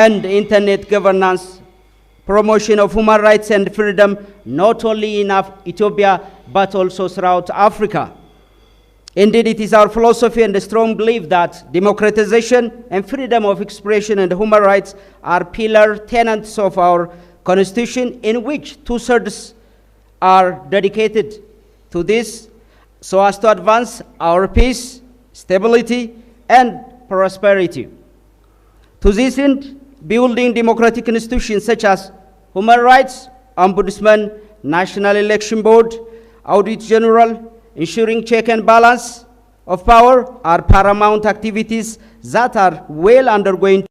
and internet governance, promotion of human rights and freedom, not only in Ethiopia, but also throughout Africa. Indeed, it is our philosophy and a strong belief that democratization and freedom of expression and human rights are pillar tenets of our Constitution, in which 2/3 are dedicated to this, so as to advance our peace, stability, and prosperity. To this end, building democratic institutions such as human rights, ombudsman, National Election Board, Audit General, ensuring check and balance of power are paramount activities that are well undergoing.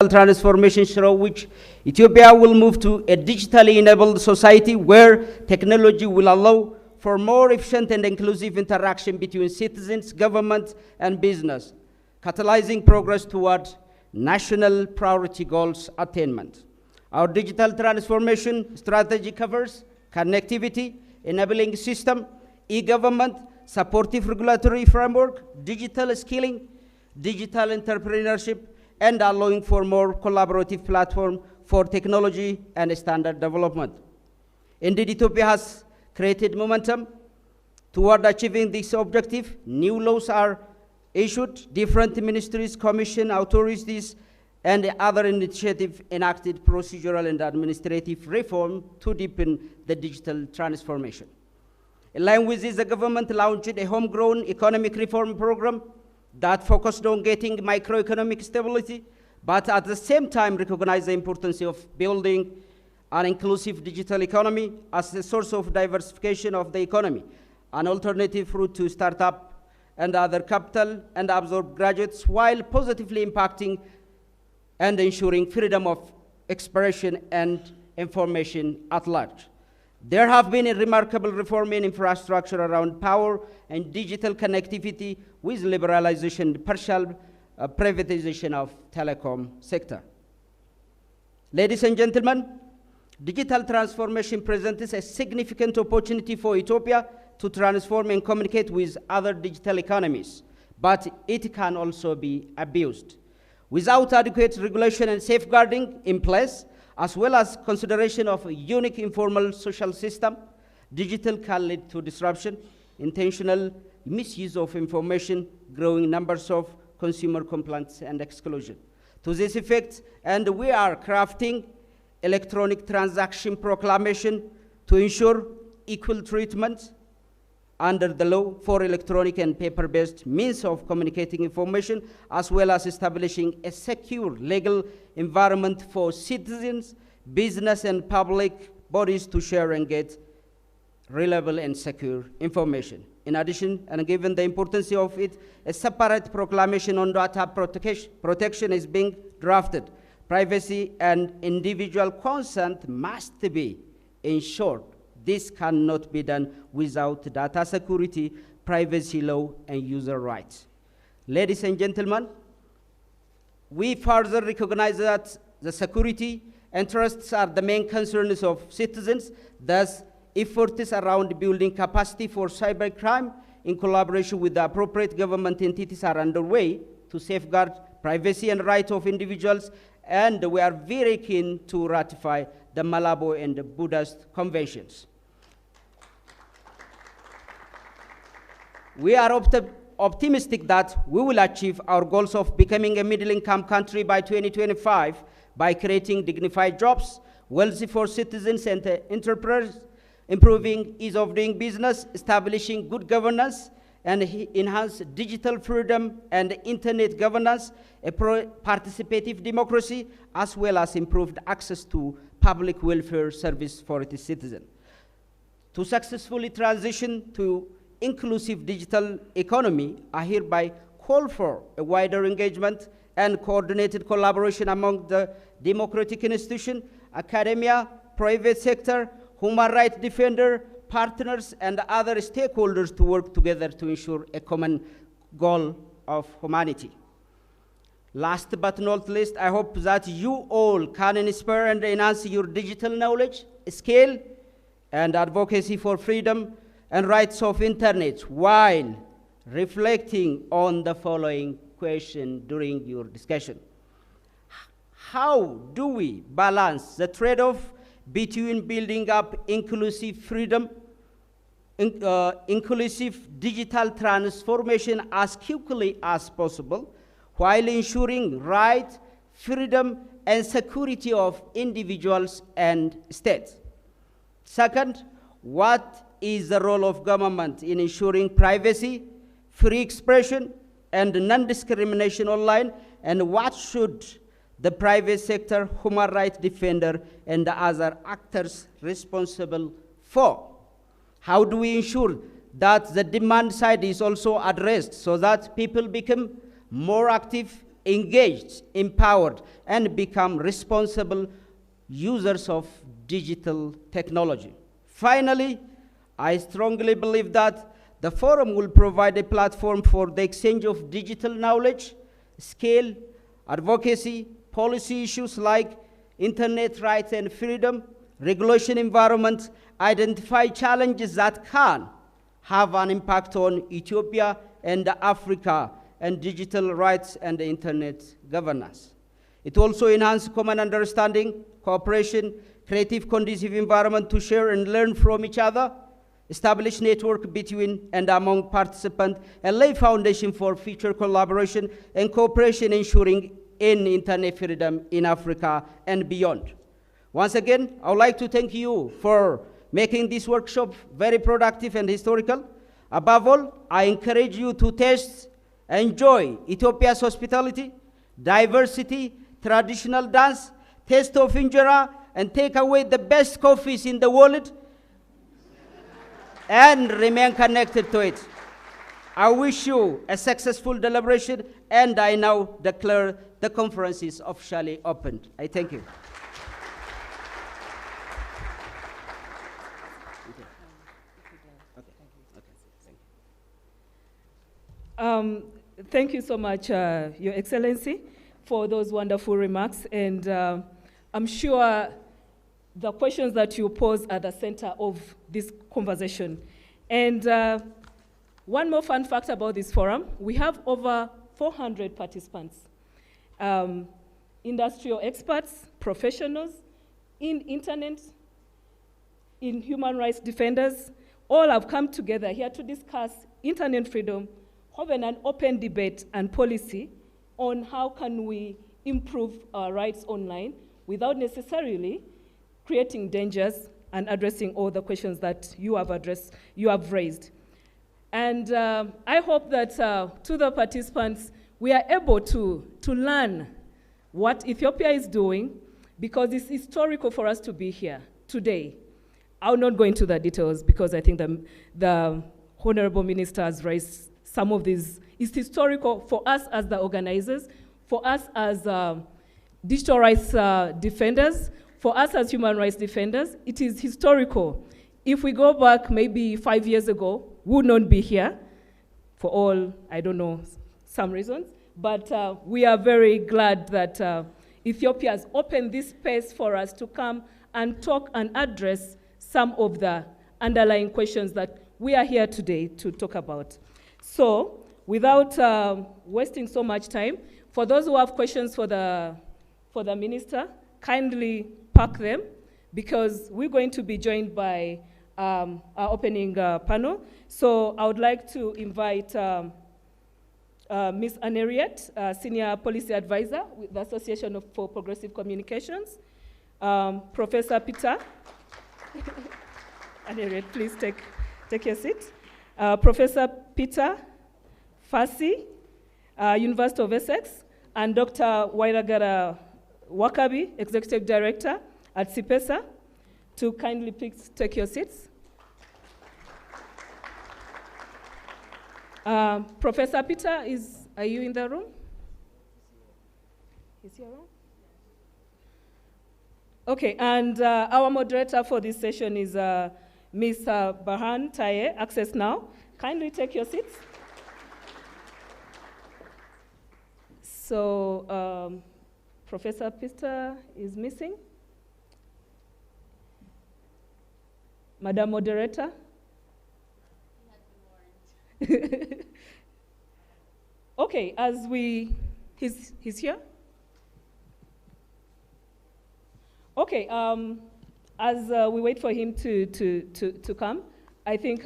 Transformation through which Ethiopia will move to a digitally enabled society where technology will allow for more efficient and inclusive interaction between citizens, government, and business, catalyzing progress toward national priority goals attainment. Our digital transformation strategy covers connectivity, enabling system, e-government, supportive regulatory framework, digital skilling, digital entrepreneurship, and allowing for more collaborative platform for technology and standard development. Indeed, Ethiopia has created momentum toward achieving this objective. New laws are issued, different ministries, commission, authorities, and other initiatives enacted procedural and administrative reform to deepen the digital transformation. In line with this, the government launched a homegrown economic reform program that focused on getting microeconomic stability, but at the same time recognized the importance of building an inclusive digital economy as a source of diversification of the economy, an alternative route to startup and other capital and absorb graduates, while positively impacting and ensuring freedom of expression and information at large. There have been a remarkable reform in infrastructure around power and digital connectivity with liberalization and partial privatization of telecom sector. Ladies and gentlemen, digital transformation presents a significant opportunity for Ethiopia to transform and communicate with other digital economies, but it can also be abused. Without adequate regulation and safeguarding in place, as well as consideration of a unique informal social system, digital can lead to disruption, intentional misuse of information, growing numbers of consumer complaints and exclusion. To this effect, and we are crafting electronic transaction proclamation to ensure equal treatment under the law for electronic and paper-based means of communicating information, as well as establishing a secure legal environment for citizens, business, and public bodies to share and get reliable and secure information. In addition, and given the importance of it, a separate proclamation on data protection is being drafted. Privacy and individual consent must be ensured This cannot be done without data security, privacy law, and user rights. Ladies and gentlemen, we further recognize that the security interests are the main concerns of citizens. Thus, efforts around building capacity for cybercrime in collaboration with the appropriate government entities are underway to safeguard privacy and rights of individuals, and we are very keen to ratify the Malabo and the Buddhist conventions. We are optimistic that we will achieve our goals of becoming a middle-income country by 2025 by creating dignified jobs, wealthy for citizens and enterprises, improving ease of doing business, establishing good governance, and enhance digital freedom and internet governance, a participative democracy, as well as improved access to public welfare service for its citizens. To successfully transition to inclusive digital economy, I hereby call for a wider engagement and coordinated collaboration among the democratic institutions, academia, private sector, human rights defender, partners, and other stakeholders to work together to ensure a common goal of humanity. Last but not least, I hope that you all can inspire and enhance your digital knowledge, skill, and advocacy for freedom and rights of internet while reflecting on the following question during your discussion. How do we balance the trade-off between building up inclusive freedom, inclusive digital transformation as quickly as possible, while ensuring right, freedom, and security of individuals and states? Second, what is the role of government in ensuring privacy, free expression, and non-discrimination online, and what should the private sector, human rights defender, and the other actors responsible for? How do we ensure that the demand side is also addressed so that people become more active, engaged, empowered, and become responsible users of digital technology? Finally, I strongly believe that the forum will provide a platform for the exchange of digital knowledge, skill, advocacy, policy issues like internet rights and freedom, regulation environment, identify challenges that can have an impact on Ethiopia and Africa and digital rights and internet governance. It also enhances common understanding, cooperation, creative conducive environment to share and learn from each other, establish network between and among participants, and lay foundation for future collaboration and cooperation ensuring in internet freedom in Africa and beyond. Once again, I would like to thank you for making this workshop very productive and historical. Above all, I encourage you to taste, enjoy Ethiopia's hospitality, diversity, traditional dance, taste of injera, and take away the best coffees in the world and remain connected to it. I wish you a successful deliberation, and I now declare the conference is officially opened. I thank you. Thank you so much, Your Excellency, for those wonderful remarks. And I'm sure the questions that you pose are the center of this conversation. And one more fun fact about this forum, we have over 400 participants, industrial experts, professionals, in internet, in human rights defenders, all have come together here to discuss internet freedom, having an open debate and policy on how can we improve our rights online without necessarily creating dangers and addressing all the questions that you have raised. And I hope that to the participants, we are able to learn what Ethiopia is doing, because it's historical for us to be here today. I'll not go into the details because I think the Honorable Minister has raised some of these. It's historical for us as the organizers, for us as digital rights defenders, for us as human rights defenders. It is historical If we go back maybe 5 years ago, we would not be here for all, I don't know, some reasons. But we are very glad that Ethiopia has opened this space for us to come and talk and address some of the underlying questions that we are here today to talk about. So, without wasting so much time, for those who have questions for the minister, kindly park them, because we're going to be joined by our opening panel. So I would like to invite Ms. Aneriet, Senior Policy Advisor with the Association for Progressive Communications, Professor Peter. Aneriet, please take your seat. Professor Peter Fassi, University of Essex, and Dr. Wairagara Wakabi, Executive Director at CIPESA, to kindly please take your seats. Professor Peter, are you in the room? Is he around? Okay, and our moderator for this session is Ms. Barhan Taye, Access Now. Kindly take your seats. So, Professor Peter is missing. Madam Moderator. Okay, he's here? Okay, as we wait for him to come, I think,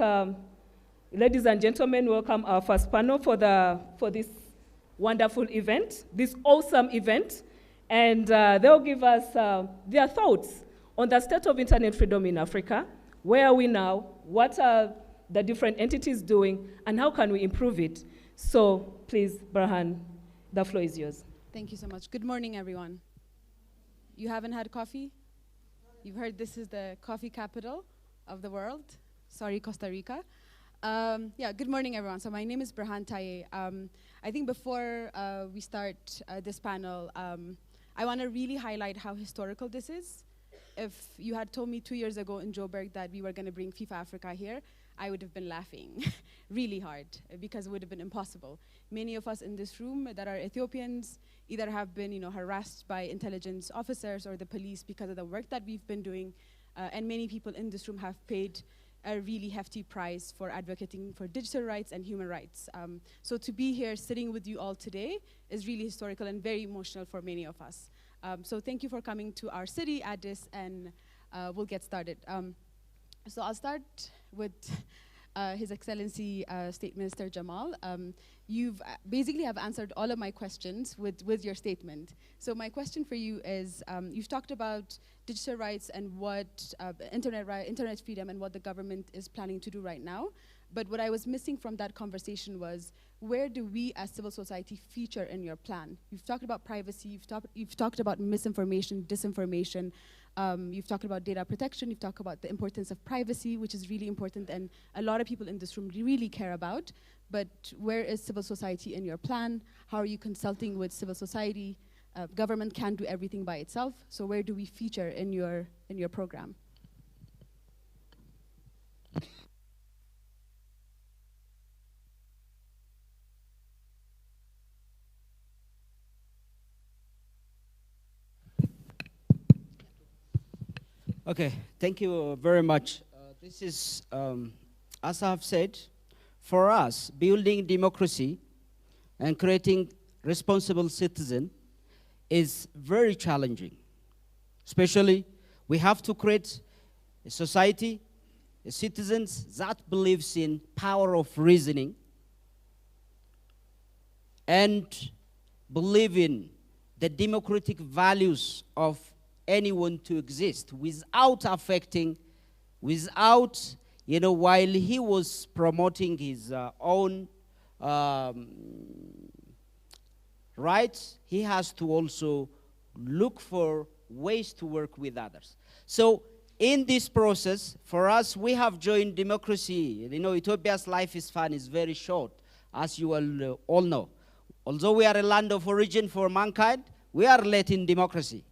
ladies and gentlemen, welcome our first panel for this wonderful event, this awesome event, and they'll give us their thoughts on the state of internet freedom in Africa. Where are we now? What are the different entities doing, and how can we improve it? So please, Barhan, the floor is yours. Thank you so much. Good morning, everyone. You haven't had coffee? You've heard this is the coffee capital of the world. Sorry, Costa Rica. Yeah, good morning, everyone. So my name is Barhan Taye. I think before we start this panel, I want to really highlight how historical this is. If you had told me 2 years ago in Joburg that we were going to bring FIFAFrica here, I would have been laughing really hard, because it would have been impossible. Many of us in this room that are Ethiopians either have been harassed by intelligence officers or the police because of the work that we've been doing, and many people in this room have paid a really hefty price for advocating for digital rights and human rights. So to be here sitting with you all today is really historical and very emotional for many of us. So thank you for coming to our city, Addis, and we'll get started. So I'll start with His Excellency State Minister Jamal. You've basically have answered all of my questions with your statement. So my question for you is, you've talked about digital rights and what internet freedom and what the government is planning to do right now. But what I was missing from that conversation was, where do we as civil society feature in your plan? You've talked about privacy, you've talked about misinformation, disinformation, you've talked about data protection, you've talked about the importance of privacy, which is really important and a lot of people in this room really care about. But where is civil society in your plan? How are you consulting with civil society? Government can't do everything by itself, so where do we feature in your program? Okay, thank you very much. This is, as I have said, for us, building democracy and creating responsible citizen is very challenging. Especially, we have to create a society, citizens that believes in power of reasoning and believe in the democratic values of anyone to exist without affecting, without, while he was promoting his own rights, he has to also look for ways to work with others. So in this process, for us, we have joined democracy. Ethiopia's life is fun, is very short, as you all know. Although we are a land of origin for mankind, we are late in democracy.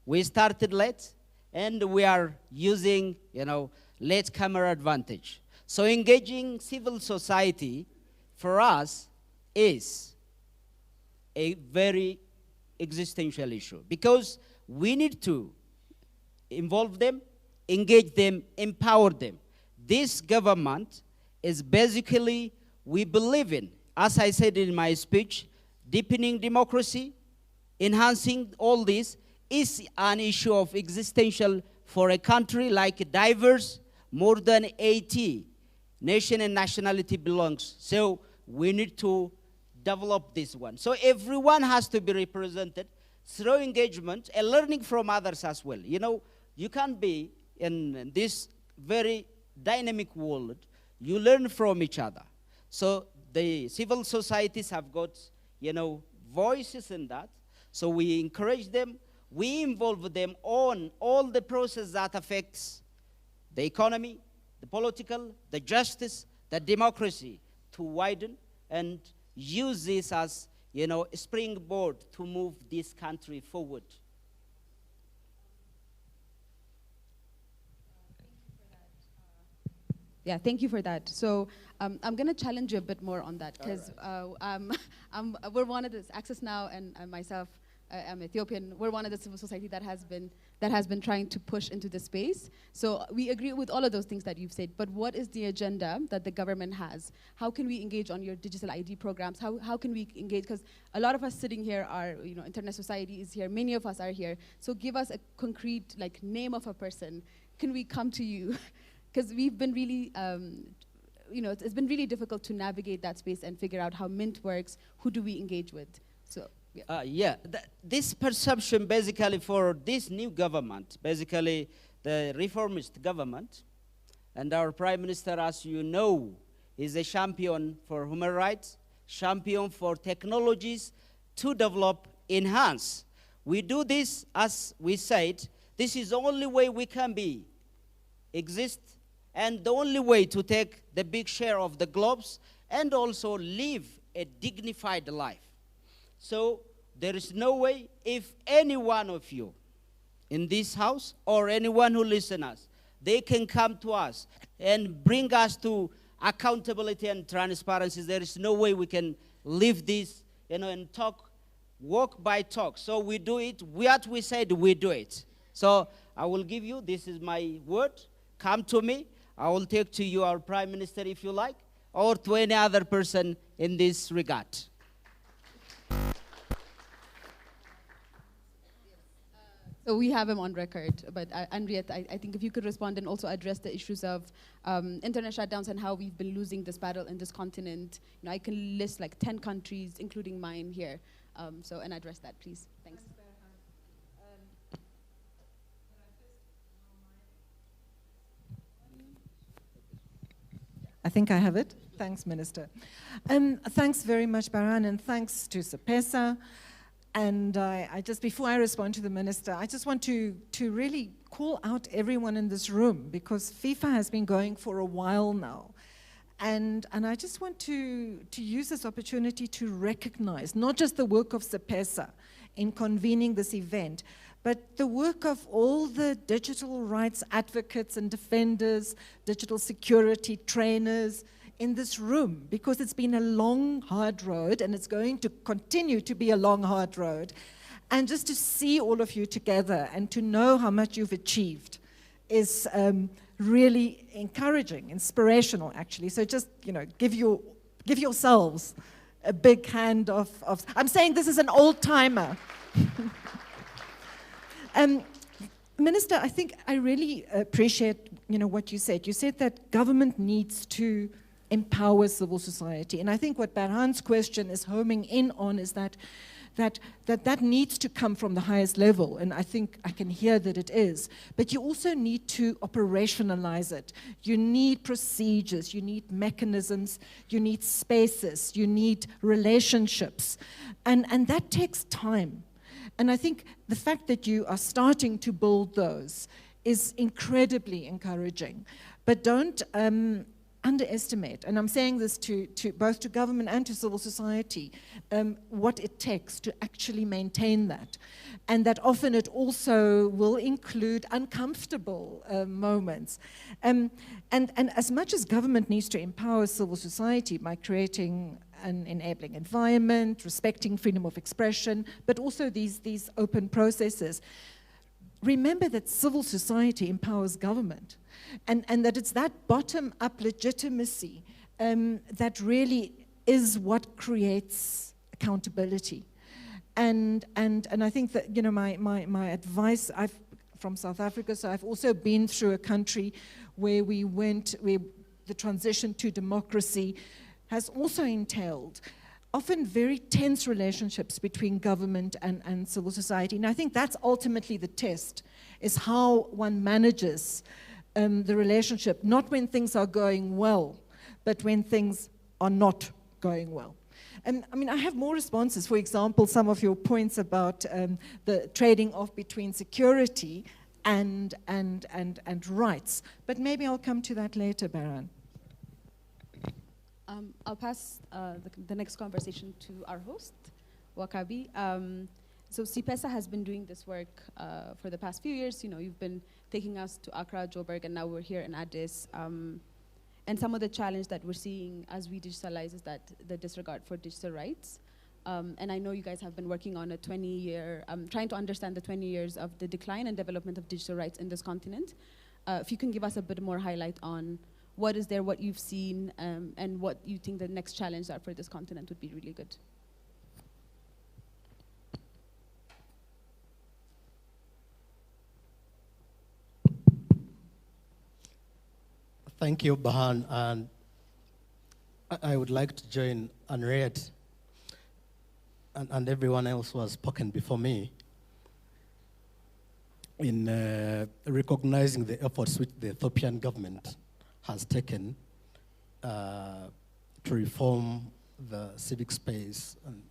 We started late, and we are using, latecomer advantage. So engaging civil society for us is a very existential issue because we need to involve them, engage them, empower them. This government is basically, we believe in, as I said in my speech, deepening democracy, enhancing all this is an issue of existential for a country like a diverse, more than 80 nation and nationality belongs. So we need to develop this one. So everyone has to be represented through engagement and learning from others as well. You know, you can't be in this very dynamic world. You learn from each other. So the civil societies have got, you know, voices in that. So we encourage them. We involve them on all the process that affects the economy, the political, the justice, the democracy to widen and use this as, you know, a springboard to move this country forward. Yeah, thank you for that. So I'm going to challenge you a bit more on that because we're one of the Access Now and myself. I'm Ethiopian. We're one of the civil society that has been trying to push into the space. So we agree with all of those things that you've said. But what is the agenda that the government has? How can we engage on your digital ID programs? How can we engage? Because a lot of us sitting here are, you know, internet society is here. Many of us are here. So give us a concrete like name of a person. Can we come to you? Because we've been really, you know, it's been really difficult to navigate that space and figure out how Mint works. Who do we engage with? So. Yeah, this perception basically for this new government, basically the reformist government, and our Prime Minister, as you know, is a champion for human rights, champion for technologies to develop, enhance. We do this, as we said, this is the only way we can exist, and the only way to take the big share of the globes and also live a dignified life. So there is no way if any one of you in this house or anyone who listens us, they can come to us and bring us to accountability and transparency. There is no way we can live this, you know, and talk, walk by talk. So we do it, what we said, we do it. So I will give you, this is my word, come to me. I will take to you our Prime Minister if you like, or to any other person in this regard. So we have him on record, but Henriette, I think if you could respond and also address the issues of internet shutdowns and how we've been losing this battle in this continent. You know, I can list like 10 countries, including mine here. And address that, please. Thanks. I think I have it. Thanks, Minister. Thanks very much, Baran, and thanks to Sepesa. And I just, before I respond to the Minister, I just want to really call out everyone in this room because FIFA has been going for a while now. And I just want to use this opportunity to recognize not just the work of Sepesa in convening this event, but the work of all the digital rights advocates and defenders, digital security trainers in this room, because it's been a long, hard road, and it's going to continue to be a long, hard road. And just to see all of you together and to know how much you've achieved is really encouraging, inspirational, actually. So just, you know, give yourselves a big hand of I'm saying this is an old-timer. Minister, I think I really appreciate, you know, what you said. You said that government needs to empower civil society. And I think what Barhan's question is homing in on is that needs to come from the highest level. And I think I can hear that it is. But you also need to operationalize it. You need procedures, you need mechanisms, you need spaces, you need relationships. And that takes time. And I think the fact that you are starting to build those is incredibly encouraging. But don't underestimate, and I'm saying this to both to government and to civil society, what it takes to actually maintain that. And that often it also will include uncomfortable moments. And as much as government needs to empower civil society by creating an enabling environment, respecting freedom of expression, but also these open processes, remember that civil society empowers government, and that it's that bottom-up legitimacy that really is what creates accountability. And I think that, you know, my advice, I'm from South Africa, so I've also been through a country where the transition to democracy has also entailed often very tense relationships between government and civil society. And I think that's ultimately the test, is how one manages the relationship, not when things are going well, but when things are not going well. And I mean, I have more responses. For example, some of your points about the trading off between security and rights. But maybe I'll come to that later, Baran. I'll pass the next conversation to our host, Wakabi. So CPESA has been doing this work for the past few years. You know, you've been taking us to Accra, Joburg, and now we're here in Addis. And some of the challenge that we're seeing as we digitalize is that the disregard for digital rights. And I know you guys have been working on a 20-year, trying to understand the 20 years of the decline and development of digital rights in this continent. If you can give us a bit more highlight on what is there, what you've seen, and what you think the next challenges are for this continent would be really good. Thank you, Bahan, and I would like to join Henriette and everyone else who has spoken before me in recognizing the efforts which the Ethiopian government has taken to reform the civic space and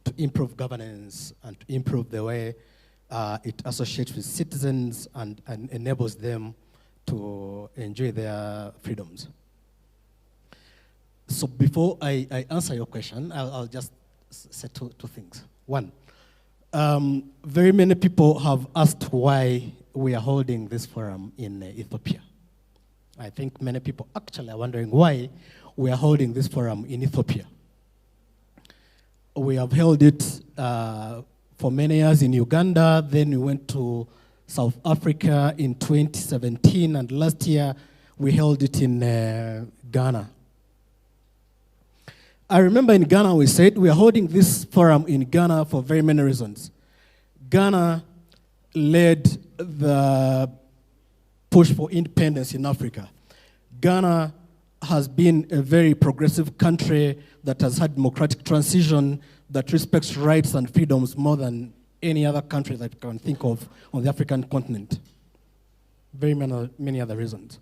to improve governance and to improve the way it associates with citizens and enables them to enjoy their freedoms. So before I answer your question, I'll just say two things. One, very many people have asked why we are holding this forum in Ethiopia. I think many people actually are wondering why we are holding this forum in Ethiopia. We have held it for many years in Uganda, then we went to South Africa in 2017, and last year we held it in Ghana. I remember in Ghana we said we are holding this forum in Ghana for very many reasons. Ghana led the push for independence in Africa. Ghana has been a very progressive country that has had democratic transition, that respects rights and freedoms more than any other country that you can think of on the African continent. Very many other reasons.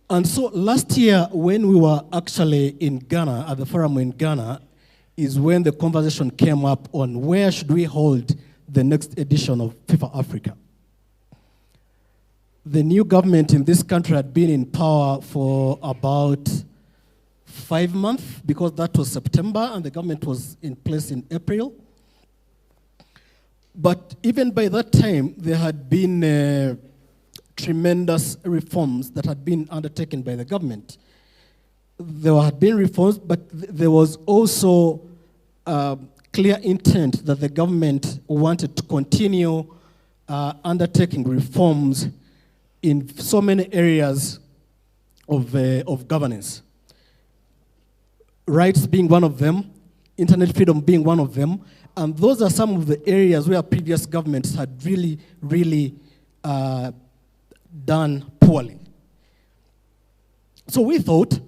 And so last year, when we were actually in Ghana, at the forum in Ghana, is when the conversation came up on where should we hold the next edition of FIFAFrica. The new government in this country had been in power for about 5 months, because that was September, and the government was in place in April. But even by that time, there had been tremendous reforms that had been undertaken by the government. There had been reforms, but there was also clear intent that the government wanted to continue undertaking reforms in so many areas of governance. Rights being one of them, internet freedom being one of them, and those are some of the areas where previous governments had really done poorly. So we thought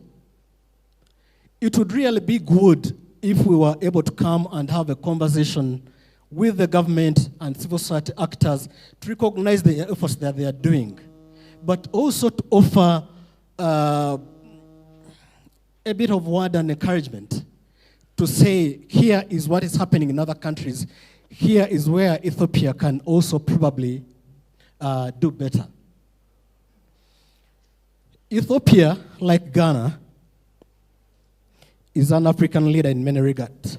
it would really be good if we were able to come and have a conversation with the government and civil society actors to recognize the efforts that they are doing, but also to offer a bit of word and encouragement to say, here is what is happening in other countries. Here is where Ethiopia can also probably do better. Ethiopia, like Ghana, is an African leader in many regards.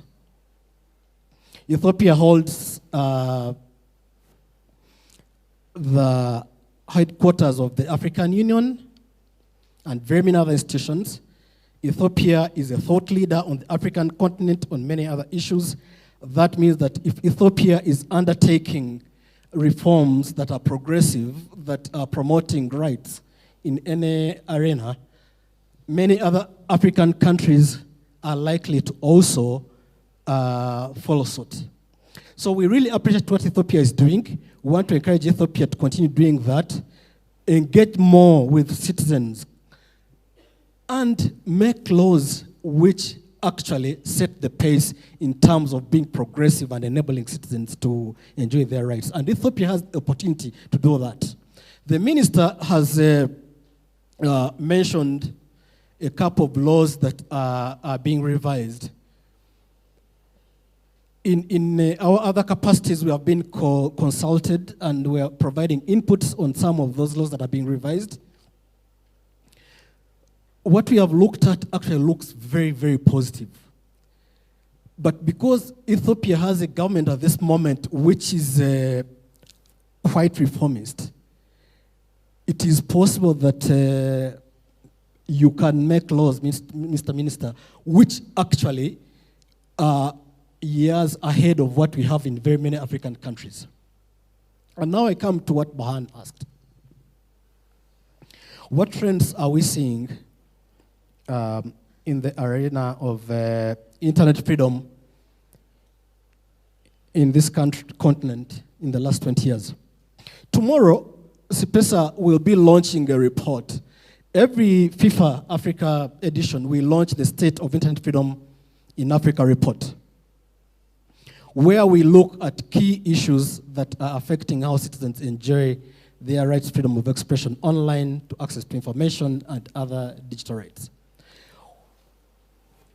Ethiopia holds the headquarters of the African Union and very many other institutions. Ethiopia is a thought leader on the African continent on many other issues. That means that if Ethiopia is undertaking reforms that are progressive, that are promoting rights in any arena, many other African countries are likely to also follow suit. So we really appreciate what Ethiopia is doing. We want to encourage Ethiopia to continue doing that, engage more with citizens, and make laws which actually set the pace in terms of being progressive and enabling citizens to enjoy their rights. And Ethiopia has the opportunity to do that. The minister has mentioned a couple of laws that are being revised. In our other capacities, we have been consulted and we are providing inputs on some of those laws that are being revised. What we have looked at actually looks very, very positive. But because Ethiopia has a government at this moment which is quite reformist, it is possible that you can make laws, Mr. Minister, which actually are years ahead of what we have in very many African countries. And now I come to what Bahan asked. What trends are we seeing in the arena of internet freedom in this continent in the last 20 years? Tomorrow, CIPESA will be launching a report. Every FIFAFrica edition, we launch the State of Internet Freedom in Africa report, where we look at key issues that are affecting how citizens enjoy their rights, freedom of expression online, to access to information, and other digital rights.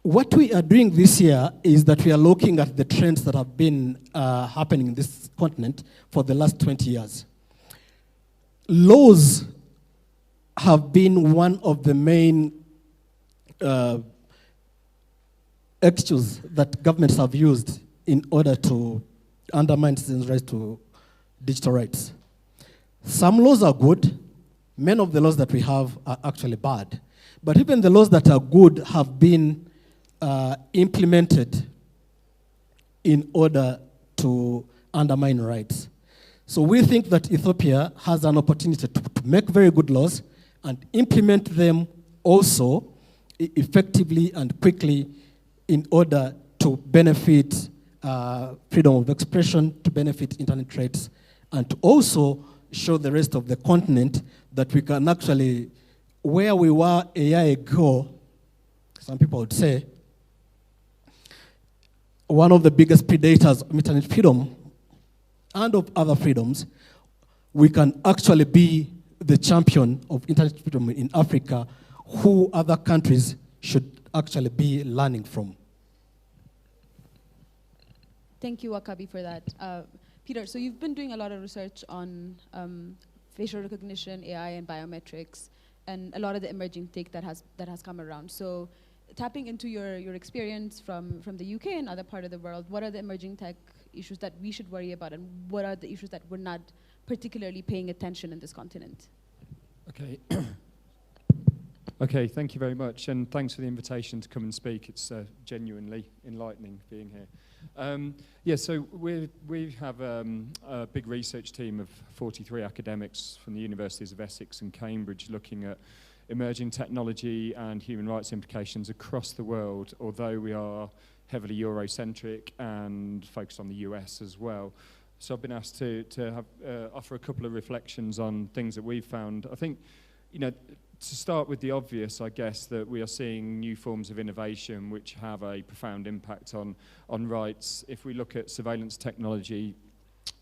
What we are doing this year is that we are looking at the trends that have been happening in this continent for the last 20 years. Laws have been one of the main excuse that governments have used in order to undermine citizens' rights to digital rights. Some laws are good. Many of the laws that we have are actually bad. But even the laws that are good have been implemented in order to undermine rights. So we think that Ethiopia has an opportunity to make very good laws and implement them also effectively and quickly in order to benefit freedom of expression, to benefit internet rights, and to also show the rest of the continent that we can actually, where we were a year ago, some people would say, one of the biggest predators of internet freedom and of other freedoms, we can actually be the champion of internet freedom in Africa, who other countries should actually be learning from. Thank you, Wakabi, for that. Peter, so you've been doing a lot of research on facial recognition, AI, and biometrics, and a lot of the emerging tech that has come around. So, tapping into your experience from the UK and other part of the world, what are the emerging tech issues that we should worry about, and what are the issues that we're not particularly paying attention in this continent? Okay. Okay, thank you very much, and thanks for the invitation to come and speak. It's genuinely enlightening being here. Yeah, so we have a big research team of 43 academics from the universities of Essex and Cambridge looking at emerging technology and human rights implications across the world, although we are heavily Eurocentric and focused on the US as well. So I've been asked to offer a couple of reflections on things that we've found. I think, to start with the obvious, I guess, that we are seeing new forms of innovation which have a profound impact on rights. If we look at surveillance technology,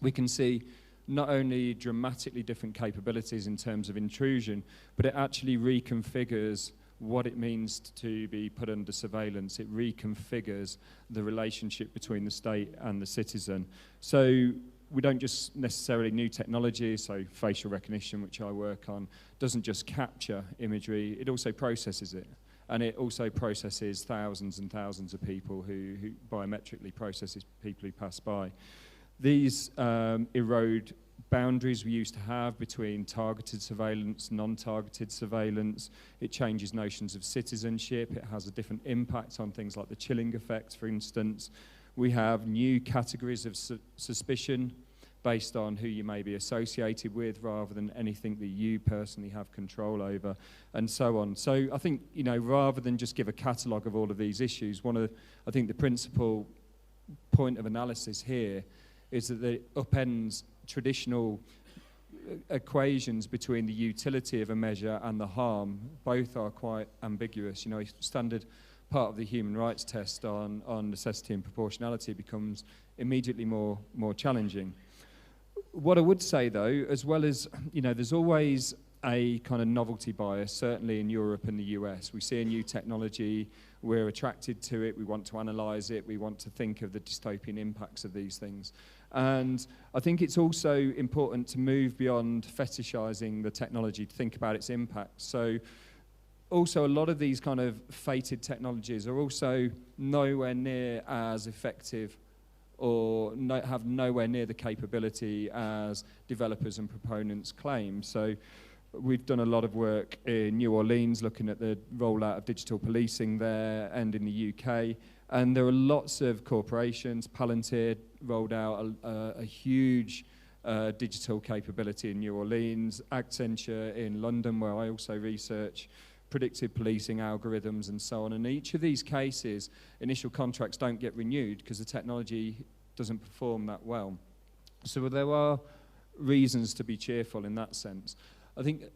we can see not only dramatically different capabilities in terms of intrusion, but it actually reconfigures what it means to be put under surveillance. It reconfigures the relationship between the state and the citizen. So we don't just necessarily new technology, so facial recognition, which I work on, doesn't just capture imagery, it also processes it. And it also processes thousands and thousands of people who biometrically processes people who pass by. These erode boundaries we used to have between targeted surveillance, non-targeted surveillance. It changes notions of citizenship. It has a different impact on things like the chilling effect, for instance. We have new categories of suspicion based on who you may be associated with rather than anything that you personally have control over, and so on. So I think, you know, rather than just give a catalogue of all of these issues, I think the principal point of analysis here is that it upends traditional equations between the utility of a measure and the harm. Both are quite ambiguous. You know, a standard part of the human rights test on necessity and proportionality becomes immediately more challenging. What I would say, though, as well as, you know, there's always a kind of novelty bias, certainly in Europe and the US. We see a new technology, we're attracted to it, we want to analyse it, we want to think of the dystopian impacts of these things. And I think it's also important to move beyond fetishising the technology, to think about its impact. So also a lot of these kind of fated technologies are also nowhere near as effective or have nowhere near the capability as developers and proponents claim. So we've done a lot of work in New Orleans looking at the rollout of digital policing there and in the UK. And there are lots of corporations. Palantir rolled out a huge digital capability in New Orleans, Accenture in London, where I also research predictive policing algorithms and so on. In each of these cases, initial contracts don't get renewed because the technology doesn't perform that well. So there are reasons to be cheerful in that sense. I think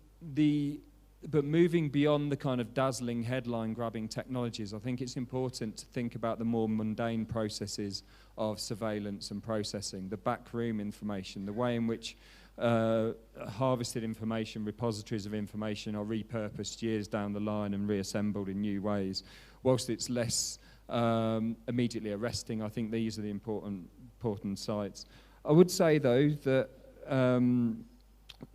but moving beyond the kind of dazzling headline-grabbing technologies, I think it's important to think about the more mundane processes of surveillance and processing, the backroom information, the way in which harvested information, repositories of information are repurposed years down the line and reassembled in new ways. Whilst it's less immediately arresting, I think these are the important sites. I would say, though, that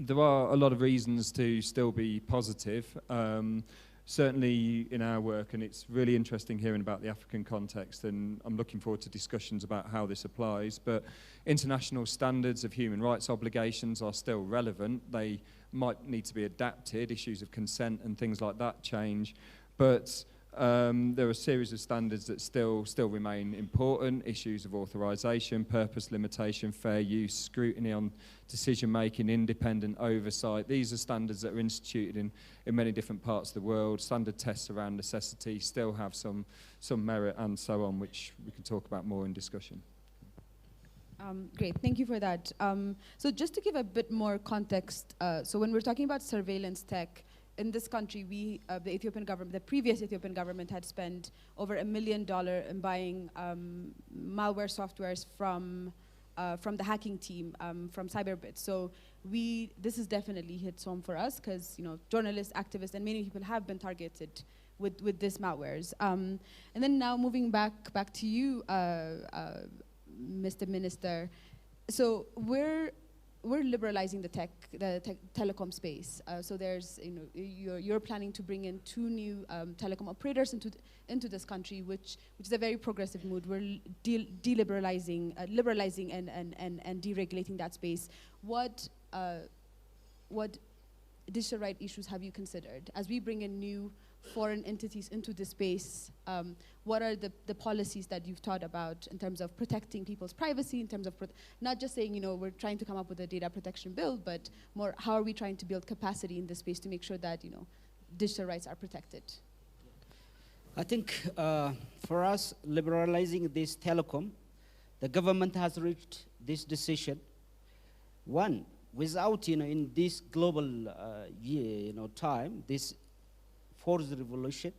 there are a lot of reasons to still be positive. Certainly in our work, and it's really interesting hearing about the African context, and I'm looking forward to discussions about how this applies, but international standards of human rights obligations are still relevant. They might need to be adapted, issues of consent and things like that change, but there are a series of standards that still remain important, issues of authorization, purpose limitation, fair use, scrutiny on decision-making, independent oversight. These are standards that are instituted in many different parts of the world. Standard tests around necessity still have some merit and so on, which we can talk about more in discussion. Great, thank you for that. So just to give a bit more context, so when we're talking about surveillance tech, in this country, the Ethiopian government, the previous Ethiopian government had spent over $1 million in buying malware softwares from the hacking team, from Cyberbit. So this is definitely hits home for us because, you know, journalists, activists, and many people have been targeted with these malwares. And then now moving back to you, Mr. Minister. So we're liberalizing the telecom space. So there's, you know, you're planning to bring in 2 new telecom operators into this country, which is a very progressive move. We're liberalizing and deregulating that space. What digital right issues have you considered as we bring in new foreign entities into the space? What are the policies that you've thought about in terms of protecting people's privacy, in terms of not just saying, you know, we're trying to come up with a data protection bill, but more how are we trying to build capacity in this space to make sure that, you know, digital rights are protected? I think for us, liberalizing this telecom, the government has reached this decision. One, without, you know, in this global time, this fourth revolution,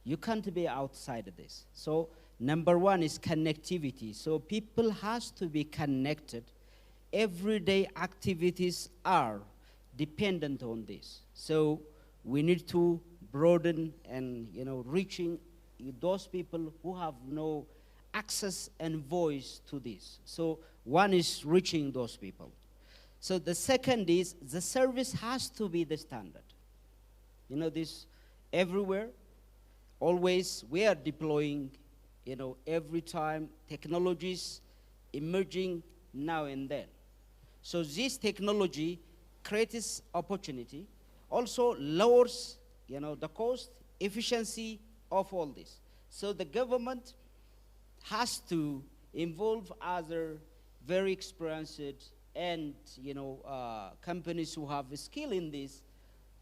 you can't be outside of this. So number one is connectivity. So people has to be connected. Everyday activities are dependent on this. So we need to broaden and, you know, reaching those people who have no access and voice to this. So one is reaching those people. So the second is the service has to be the standard. You know, this everywhere, always we are deploying, you know, every time technologies emerging now and then. So this technology creates opportunity, also lowers, you know, the cost, efficiency of all this. So the government has to involve other very experienced and, you know, companies who have skill in this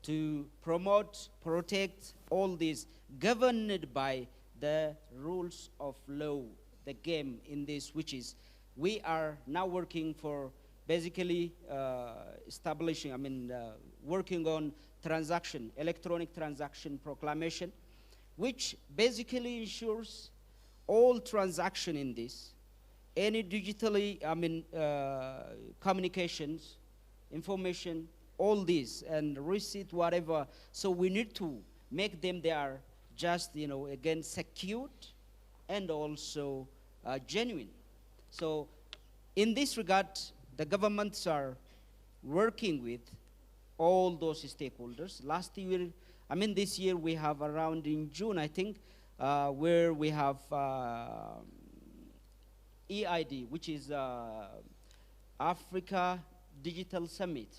to promote, protect all this, governed by the rules of law, the game in this, which is we are now working for basically establishing, working on transaction, electronic transaction proclamation, which basically ensures all transaction in this, any digitally, communications, information, all this, and receipt, whatever. So we need to make them, they are just, you know, again, secured and also genuine. So in this regard, the governments are working with all those stakeholders. Last year, this year we have around in June, I think, where we have EID, which is Africa Digital Summit,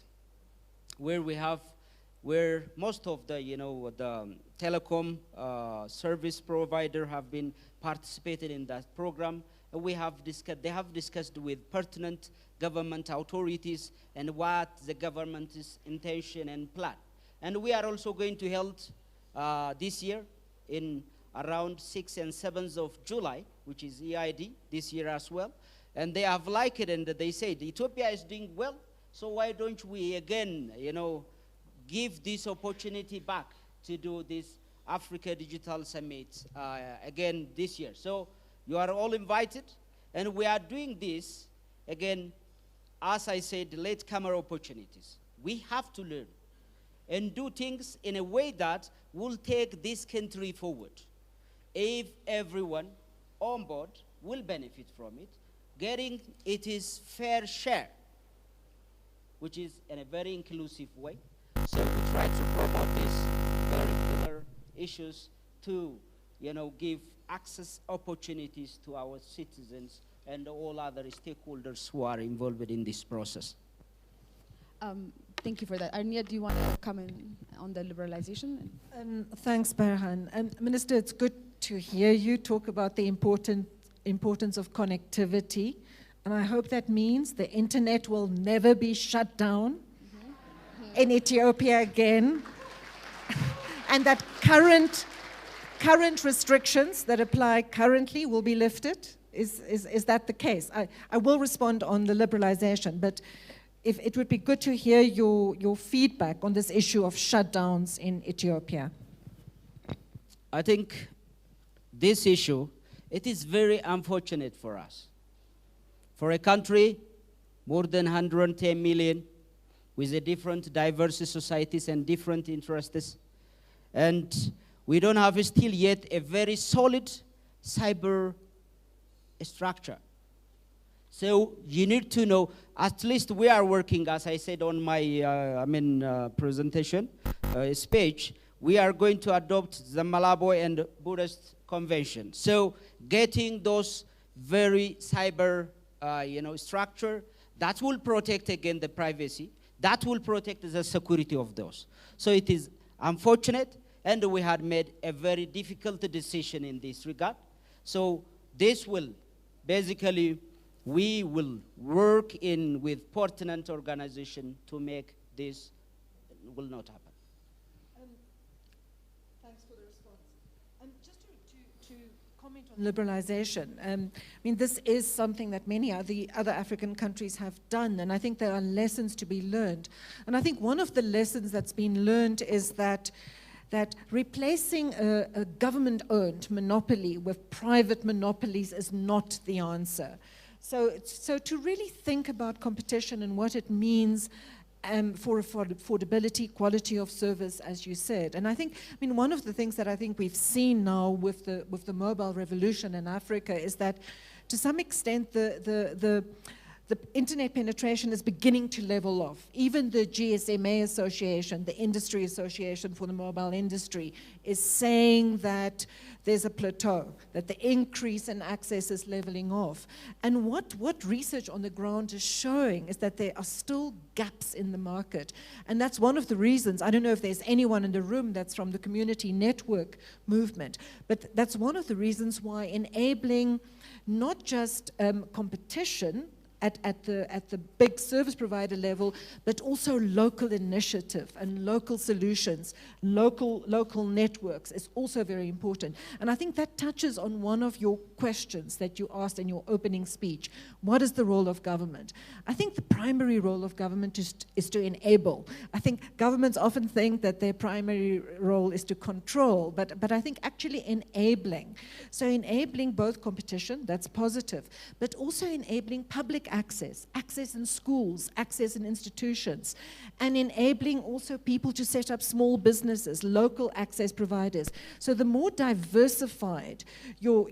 where most of the, you know, the telecom service provider have been participated in that program. And they have discussed with pertinent government authorities and what the government's intention and plan. And we are also going to hold this year in around 6th and 7th of July, which is EID this year as well. And they have liked it, and they said Ethiopia is doing well, so why don't we again, you know, give this opportunity back to do this Africa Digital Summit again this year. So you are all invited, and we are doing this, again, as I said, latecomer opportunities. We have to learn and do things in a way that will take this country forward. If everyone on board will benefit from it, getting its fair share, which is in a very inclusive way. So we try to promote these very pillar issues to, you know, give access opportunities to our citizens and all other stakeholders who are involved in this process. Thank you for that. Arnia, do you want to comment on the liberalization? Thanks, Berhan. Minister, it's good to hear you talk about the importance of connectivity. And I hope that means the internet will never be shut down in Ethiopia again. And that current restrictions that apply currently will be lifted. Is that the case? I will respond on the liberalization, but if it would be good to hear your feedback on this issue of shutdowns in Ethiopia. I think this issue, it is very unfortunate for us. For a country, more than 110 million, with a different diverse societies and different interests, and we don't have still yet a very solid cyber structure. So you need to know, at least we are working, as I said on my presentation speech, we are going to adopt the Malabo and Buddhist Convention. So getting those very cyber structure, that will protect again the privacy, that will protect the security of those. So it is unfortunate, and we had made a very difficult decision in this regard. So this will basically, we will work in with pertinent organization to make this will not happen. Thanks for the response. Just to comment on liberalization, this is something that many other African countries have done, and I think there are lessons to be learned. And I think one of the lessons that's been learned is that replacing a government-owned monopoly with private monopolies is not the answer. So to really think about competition and what it means for affordability, quality of service, as you said. And I think, one of the things that I think we've seen now with the mobile revolution in Africa is that, to some extent, the internet penetration is beginning to level off. Even the GSMA Association, the Industry Association for the Mobile Industry, is saying that there's a plateau, that the increase in access is leveling off. And what research on the ground is showing is that there are still gaps in the market. And that's one of the reasons, I don't know if there's anyone in the room that's from the community network movement, but that's one of the reasons why enabling not just competition at the big service provider level, but also local initiative and local solutions, local networks is also very important. And I think that touches on one of your questions that you asked in your opening speech. What is the role of government? I think the primary role of government is to enable. I think governments often think that their primary role is to control, but I think actually enabling. So enabling both competition, that's positive, but also enabling public access in schools, access in institutions, and enabling also people to set up small businesses, local access providers. So the more diversified your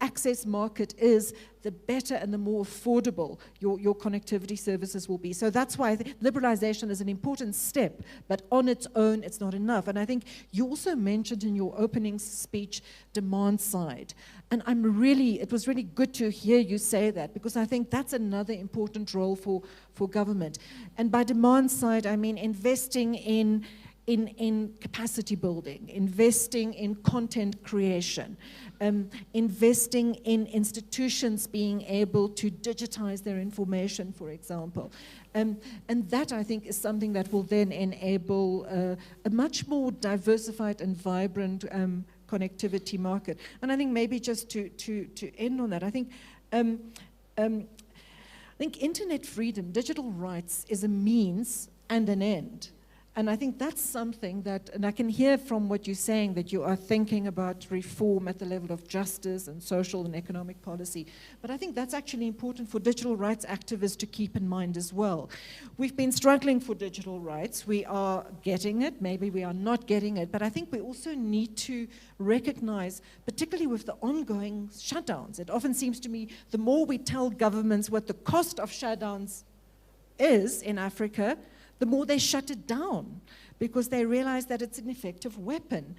access market is, the better and the more affordable your connectivity services will be. So that's why liberalization is an important step, but on its own, it's not enough. And I think you also mentioned in your opening speech demand side. And it was really good to hear you say that, because I think that's another important role for government. And by demand side, I mean investing in capacity building, investing in content creation, investing in institutions being able to digitize their information, for example. And that, I think, is something that will then enable a much more diversified and vibrant connectivity market. And I think maybe just to end on that, I think internet freedom, digital rights is a means and an end. And I think that's something that, and I can hear from what you're saying that you are thinking about reform at the level of justice and social and economic policy. But I think that's actually important for digital rights activists to keep in mind as well. We've been struggling for digital rights. We are getting it. Maybe we are not getting it. But I think we also need to recognize, particularly with the ongoing shutdowns, it often seems to me the more we tell governments what the cost of shutdowns is in Africa, the more they shut it down, because they realize that it's an effective weapon.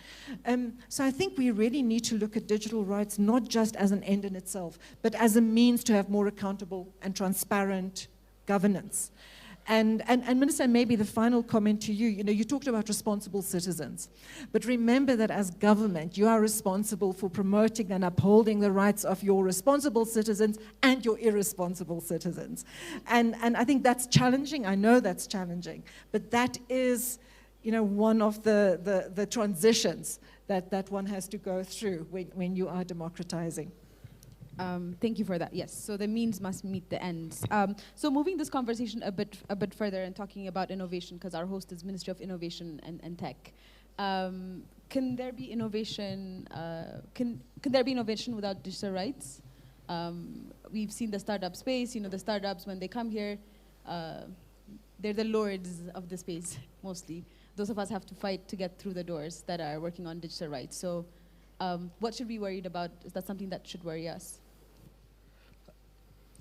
So I think we really need to look at digital rights not just as an end in itself, but as a means to have more accountable and transparent governance. And Minister, maybe the final comment to you, you talked about responsible citizens. But remember that as government, you are responsible for promoting and upholding the rights of your responsible citizens and your irresponsible citizens. And I think that's challenging. I know that's challenging. But that is, one of the transitions that one has to go through when you are democratizing. Thank you for that. Yes, so the means must meet the ends. So moving this conversation a bit further and talking about innovation, because our host is Ministry of Innovation and Tech. Can there be innovation? Can there be innovation without digital rights? We've seen the startup space. The startups, when they come here, they're the lords of the space mostly. Those of us have to fight to get through the doors that are working on digital rights. So what should we be worried about? Is that something that should worry us?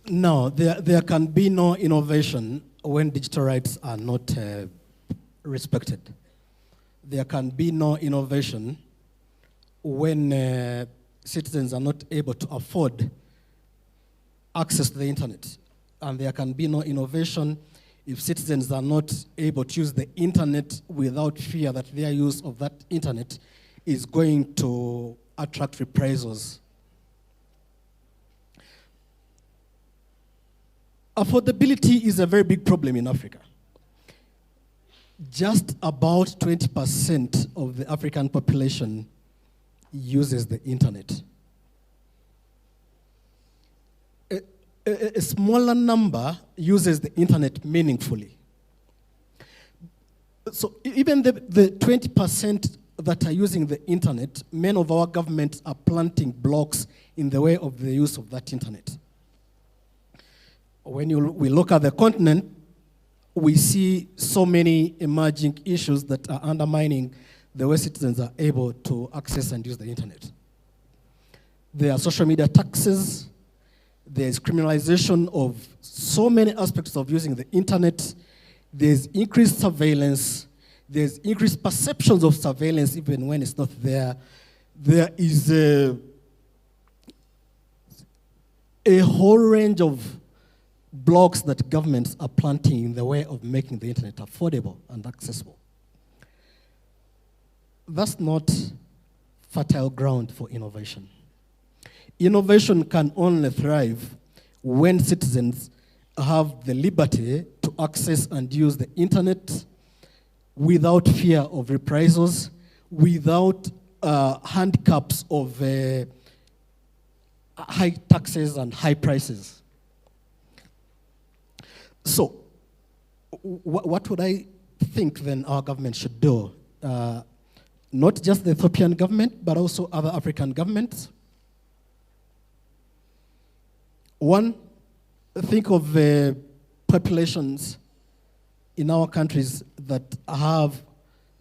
No, there can be no innovation when digital rights are not respected. There can be no innovation when citizens are not able to afford access to the internet. And there can be no innovation if citizens are not able to use the internet without fear that their use of that internet is going to attract reprisals. Affordability is a very big problem in Africa. Just about 20% of the African population uses the internet. A smaller number uses the internet meaningfully. So even the 20% that are using the internet, many of our governments are planting blocks in the way of the use of that internet. When we look at the continent, we see so many emerging issues that are undermining the way citizens are able to access and use the internet. There are social media taxes, there's criminalization of so many aspects of using the internet, there's increased surveillance, there's increased perceptions of surveillance even when it's not there. There is a whole range of blocks that governments are planting in the way of making the internet affordable and accessible. That's not fertile ground for innovation. Innovation can only thrive when citizens have the liberty to access and use the internet without fear of reprisals, without handicaps of high taxes and high prices. So, what would I think then our government should do? Not just the Ethiopian government, but also other African governments. One, think of the populations in our countries that have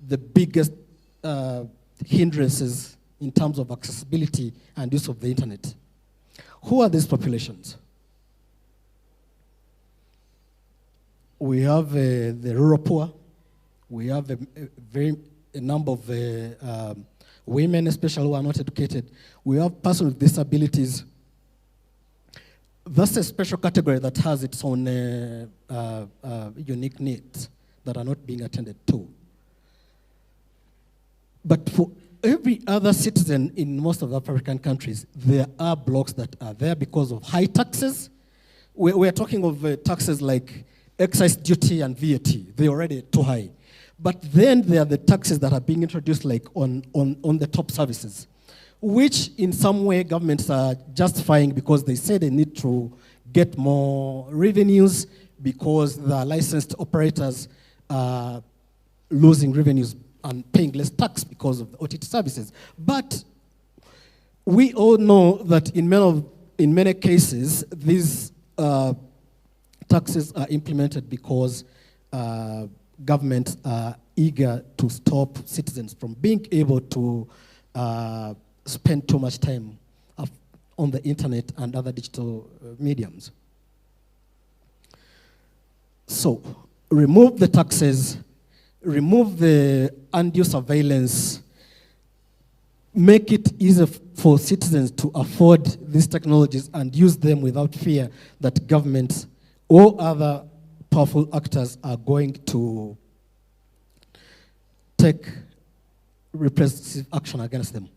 the biggest hindrances in terms of accessibility and use of the internet. Who are these populations? We have the rural poor. We have a number of women, especially who are not educated. We have persons with disabilities. That's a special category that has its own unique needs that are not being attended to. But for every other citizen in most of the African countries, there are blocks that are there because of high taxes. We're talking of taxes like excise duty and VAT. They're already too high. But then there are the taxes that are being introduced like on the top services, which in some way governments are justifying because they say they need to get more revenues because the licensed operators are losing revenues and paying less tax because of the OTT services. But we all know that in many cases, these taxes are implemented because governments are eager to stop citizens from being able to spend too much time on the internet and other digital mediums. So, remove the taxes, remove the undue surveillance, make it easier for citizens to afford these technologies and use them without fear that governments or other powerful actors are going to take repressive action against them.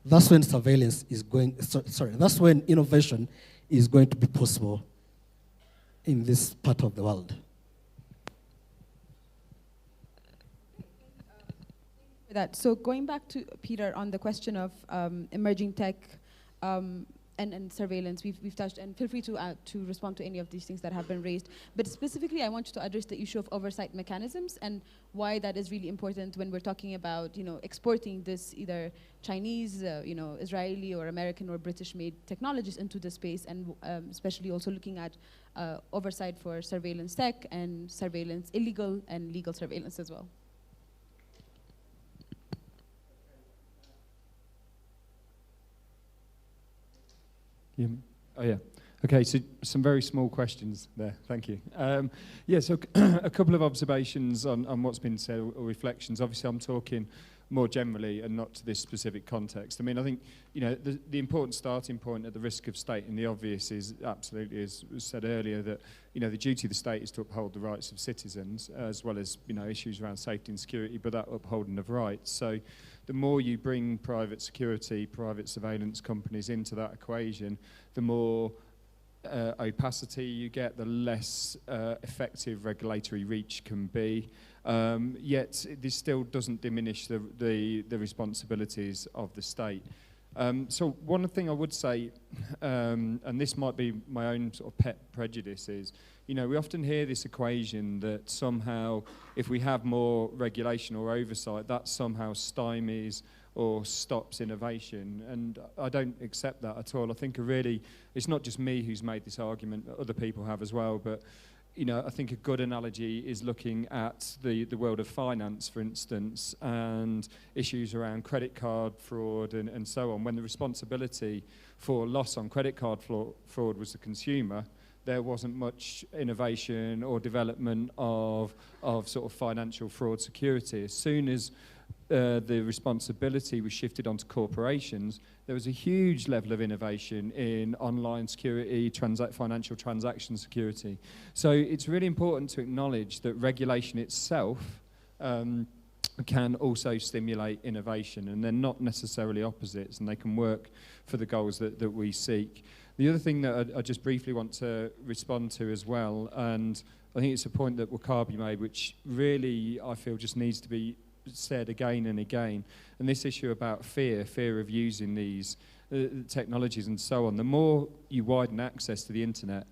That's when surveillance is going, that's when innovation is going to be possible in this part of the world. So going back to Peter on the question of emerging tech and surveillance, we've touched, and feel free to respond to any of these things that have been raised. But specifically, I want you to address the issue of oversight mechanisms and why that is really important when we're talking about, exporting this either Chinese, Israeli or American or British-made technologies into the space, and especially also looking at oversight for surveillance tech and surveillance, illegal and legal surveillance as well. Yeah. Oh, yeah. Okay, so some very small questions there. Thank you. Yeah, so a couple of observations on what's been said, or reflections. Obviously, I'm talking more generally and not to this specific context. I mean, I think, the important starting point, at the risk of stating the obvious, is absolutely, as was said earlier, that, the duty of the state is to uphold the rights of citizens, as well as, issues around safety and security, but that upholding of rights. So the more you bring private security, private surveillance companies into that equation, the more opacity you get, the less effective regulatory reach can be. Yet this still doesn't diminish the responsibilities of the state. So one thing I would say, and this might be my own sort of pet prejudice, is, we often hear this equation that somehow if we have more regulation or oversight, that somehow stymies or stops innovation, and I don't accept that at all. I think it's not just me who's made this argument, other people have as well, but I think a good analogy is looking at the world of finance, for instance, and issues around credit card fraud and so on. When the responsibility for loss on credit card fraud was the consumer, there wasn't much innovation or development of sort of financial fraud security. As soon as the responsibility was shifted onto corporations, there was a huge level of innovation in online security, financial transaction security. So it's really important to acknowledge that regulation itself can also stimulate innovation, and they're not necessarily opposites, and they can work for the goals that we seek. The other thing that I just briefly want to respond to as well, and I think it's a point that Wakabi made, which really I feel just needs to be said again and again, and this issue about fear of using these technologies and so on. The more you widen access to the internet,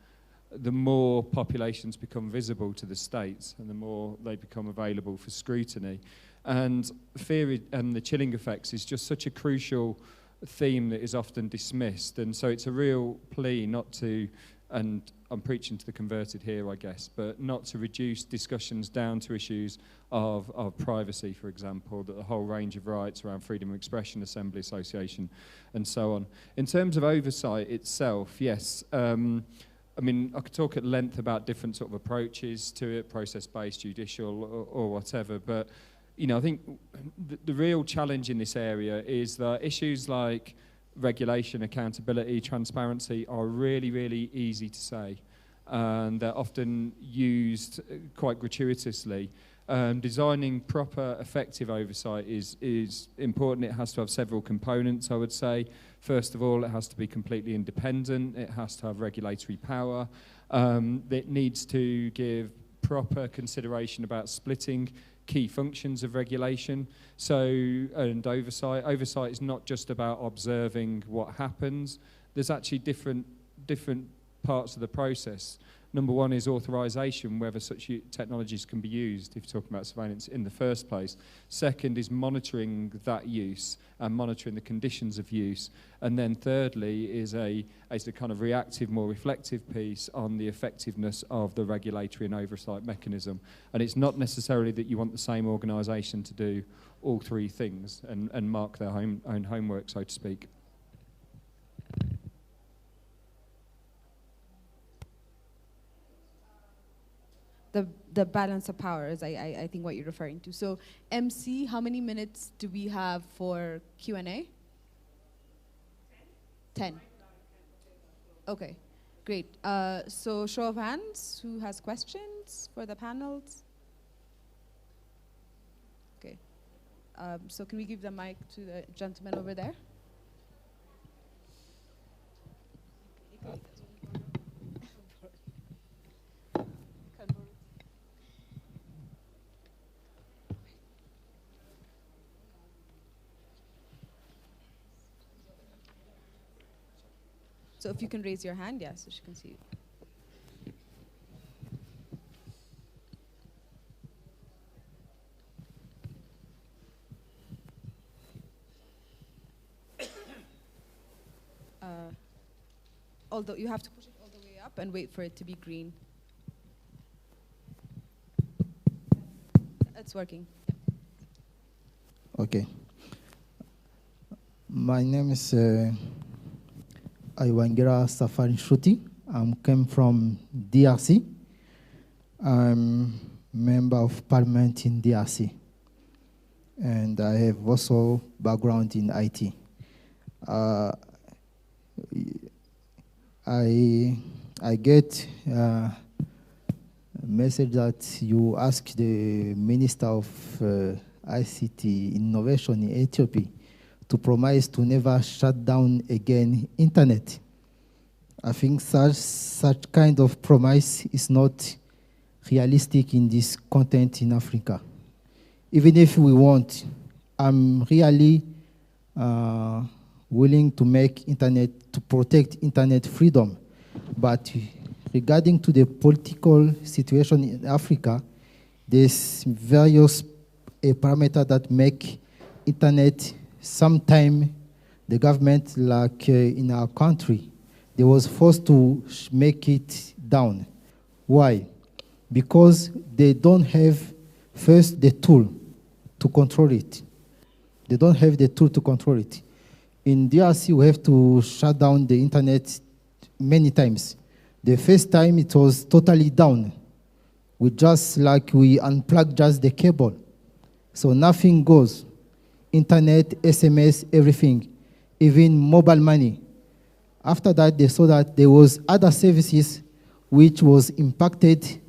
the more populations become visible to the states and the more they become available for scrutiny. And fear and the chilling effects is just such a crucial theme that is often dismissed, and so it's a real plea not to, and I'm preaching to the converted here, I guess, but not to reduce discussions down to issues of privacy, for example, that the whole range of rights around freedom of expression, assembly, association, and so on. In terms of oversight itself, yes, I mean, I could talk at length about different sort of approaches to it, process-based, judicial, or whatever, but I think the real challenge in this area is that issues like regulation, accountability, transparency are really, really easy to say, and they're often used quite gratuitously. Designing proper, effective oversight is important. It has to have several components, I would say. First of all, it has to be completely independent. It has to have regulatory power. It needs to give proper consideration about splitting key functions of regulation. And oversight is not just about observing what happens. There's actually different parts of the process. Number one is authorization, whether such technologies can be used, if you're talking about surveillance in the first place. Second is monitoring that use and monitoring the conditions of use. And then thirdly is a kind of reactive, more reflective piece on the effectiveness of the regulatory and oversight mechanism. And it's not necessarily that you want the same organization to do all three things and mark their own homework, so to speak. The balance of power is, I think, what you're referring to. So, MC, how many minutes do we have for Q&A? 10. Okay, great. So, show of hands, who has questions for the panels? Okay. So, can we give the mic to the gentleman over there? So if you can raise your hand, so she can see you. Although you have to push it all the way up and wait for it to be green. It's working. Okay. My name is Iwangira Safari Shuti. I came from DRC. I'm member of parliament in DRC. And I have also background in IT. I get a message that you asked the Minister of ICT Innovation in Ethiopia to promise to never shut down again internet. I think such kind of promise is not realistic in this content in Africa. Even if we want, I'm really willing to make internet, to protect internet freedom. But regarding to the political situation in Africa, there's various parameters that make internet. Sometime the government, like in our country, they was forced to make it down. Why? because they don't have first the tool to control it. They don't have the tool to control it. In DRC, we have to shut down the internet many times. The first time it was totally down. We unplug just the cable. So nothing goes. Internet, SMS, everything, even mobile money. After that, they saw that there was other services which was impacted,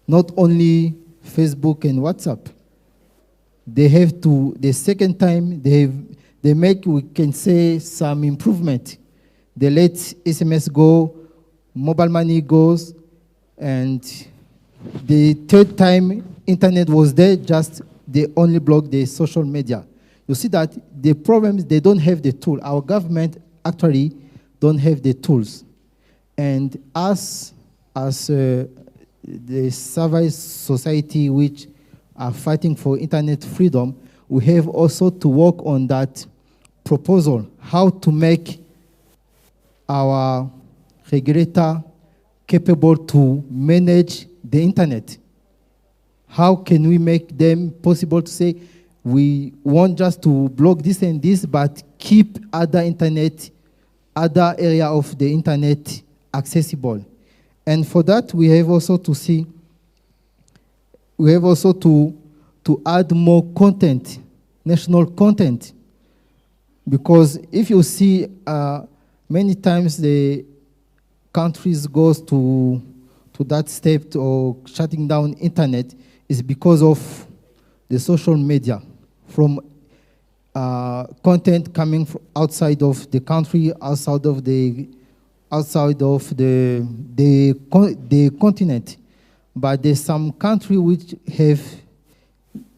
not only Facebook and WhatsApp. They have to, the second time, they make, we can say, some improvement. They let SMS go, mobile money goes, and the third time, internet was there, just they only block the social media. You see that the problem is they don't have the tool. Our government actually don't have the tools. And us, as the civil society which are fighting for internet freedom, we have also to work on that proposal, how to make our regulator capable to manage the internet. How can we make them possible to say, we want just to block this and this, but keep other area of the internet accessible. And for that, we have also to see, we have also to add more content, national content. Because if you see, many times the countries goes to that step of shutting down internet is because of the social media, from content coming from outside of the country, outside of the continent. But there's some country which have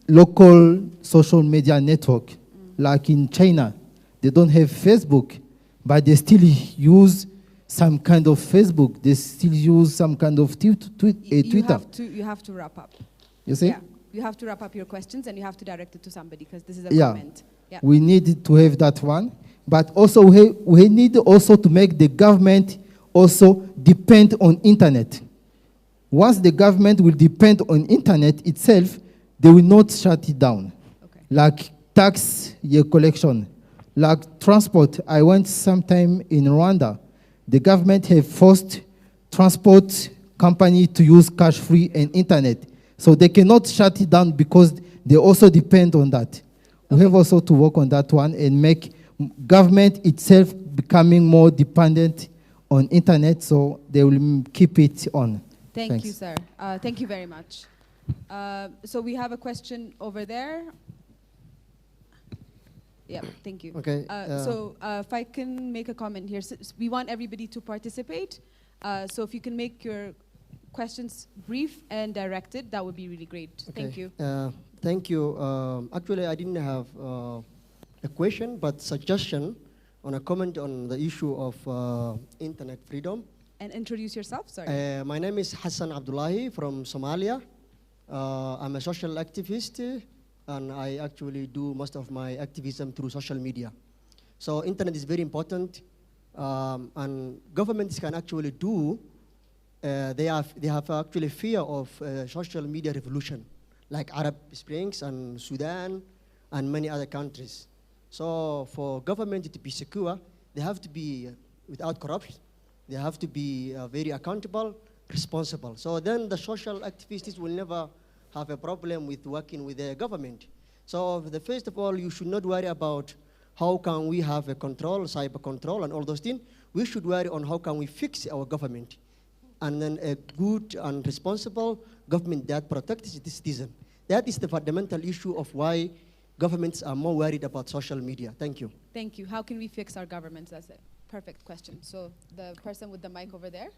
local social media network, like in China. They don't have Facebook, but they still use some kind of Facebook. They still use some kind of Twitter. You have to wrap up. You see? Yeah. You have to wrap up your questions and you have to direct it to somebody because this is a Yeah. comment. Yeah. We need to have that one. But also we need also to make the government also depend on internet. Once the government will depend on internet itself, they will not shut it down. Okay. Like tax collection, like transport. I went sometime in Rwanda. The government have forced transport company to use cash-free and internet. So they cannot shut it down because they also depend on that. Okay. We have also to work on that one and make government itself becoming more dependent on internet, so they will keep it on. Thank you, sir. Thank you very much. So we have a question over there. Yeah, thank you. Okay. So if I can make a comment here, we want everybody to participate. So if you can make your questions brief and directed, that would be really great. Okay. Thank you. Thank you. Actually, I didn't have a question, but suggestion on a comment on the issue of internet freedom. And introduce yourself, sorry. My name is Hassan Abdullahi from Somalia. I'm a social activist, and I actually do most of my activism through social media. So internet is very important, and governments can actually do, they have actually fear of social media revolution, like Arab Springs and Sudan and many other countries. So for government to be secure, they have to be without corruption. They have to be very accountable, responsible. So then the social activists will never have a problem with working with the government. So first of all, you should not worry about how can we have a control, cyber control and all those things. We should worry on how can we fix our government. And then a good and responsible government that protects the citizen. That is the fundamental issue of why governments are more worried about social media. Thank you. Thank you. How can we fix our governments? That's it. Perfect question. So the person with the mic over there.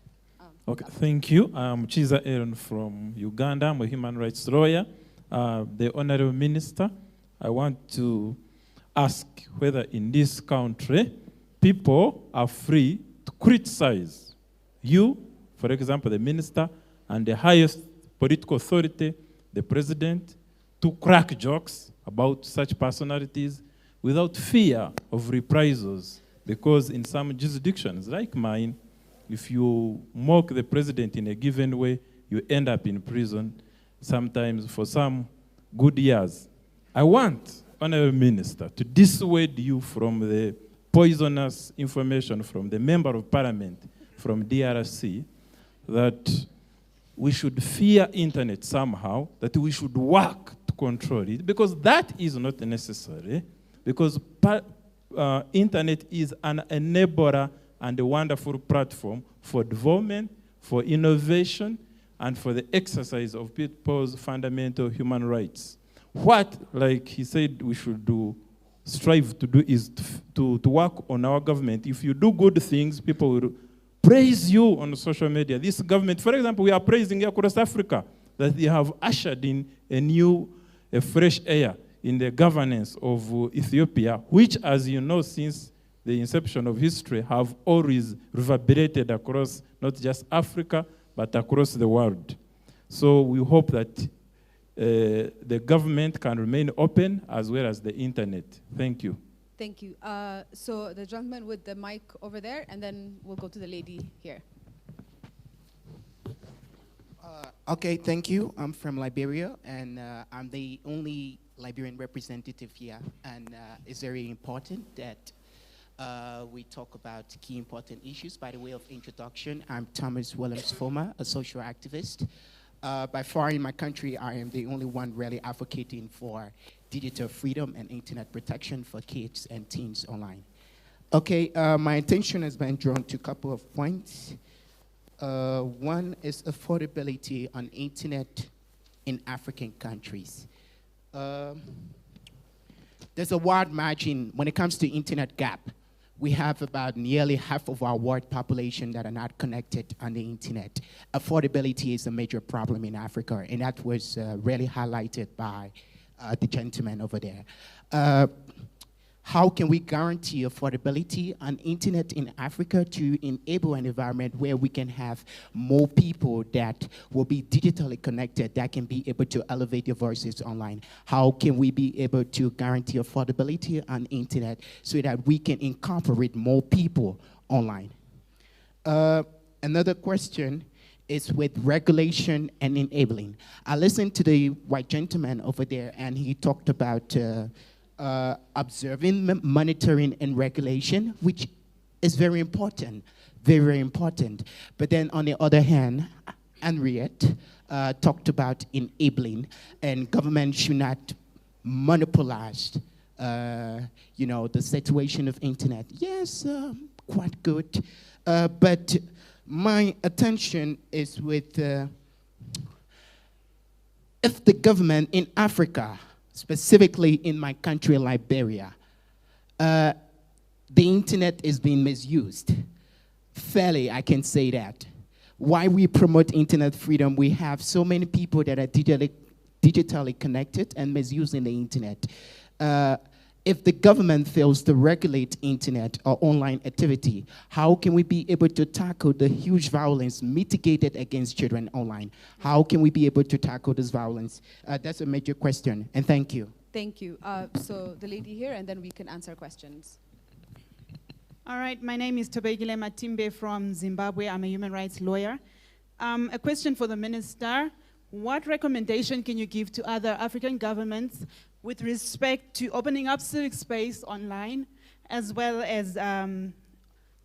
Okay, thank you. I'm Chiza Aaron from Uganda. I'm a human rights lawyer. The Honorable Minister, I want to ask whether in this country, people are free to criticize you, for example, the minister, and the highest political authority, the president, to crack jokes about such personalities without fear of reprisals. Because in some jurisdictions like mine, if you mock the president in a given way, you end up in prison, sometimes for some good years. I want, Honorable Minister, to dissuade you from the poisonous information from the Member of Parliament from DRC that we should fear internet somehow, that we should work to control it, because that is not necessary, because internet is an enabler and a wonderful platform for development, for innovation, and for the exercise of people's fundamental human rights. What, like he said, we should strive to do is to work on our government. If you do good things, people will praise you on social media. This government, for example, we are praising across Africa that they have ushered in a fresh air in the governance of Ethiopia, which, as you know, since the inception of history, have always reverberated across not just Africa, but across the world. So we hope that the government can remain open as well as the internet. Thank you. Thank you. So the gentleman with the mic over there, and then we'll go to the lady here. Okay, thank you. I'm from Liberia, and I'm the only Liberian representative here, and it's very important that we talk about key important issues. By the way of introduction, I'm Thomas Williams-Foma, a social activist. By far in my country, I am the only one really advocating for digital freedom and internet protection for kids and teens online. Okay, my attention has been drawn to a couple of points. One is affordability on internet in African countries. There's a wide margin when it comes to internet gap. We have about nearly half of our world population that are not connected on the internet. Affordability is a major problem in Africa, and that was really highlighted by the gentleman over there. How can we guarantee affordability on internet in Africa to enable an environment where we can have more people that will be digitally connected, that can be able to elevate their voices online? How can we be able to guarantee affordability on internet so that we can incorporate more people online? Another question is with regulation and enabling. I listened to the white gentleman over there, and he talked about observing, monitoring, and regulation, which is very important, very, very important. But then on the other hand, Henriette talked about enabling, and government should not monopolize, the situation of internet. Yes, quite good. But my attention is with if the government in Africa, specifically in my country, Liberia, the internet is being misused. Fairly, I can say that. Why we promote internet freedom, we have so many people that are digitally connected and misusing the internet. If the government fails to regulate internet or online activity, how can we be able to tackle the huge violence mitigated against children online? How can we be able to tackle this violence? That's a major question, and thank you. Thank you. So the lady here, and then we can answer questions. All right, my name is Tobegile Matimbe from Zimbabwe. I'm a human rights lawyer. A question for the minister. What recommendation can you give to other African governments with respect to opening up civic space online, as well as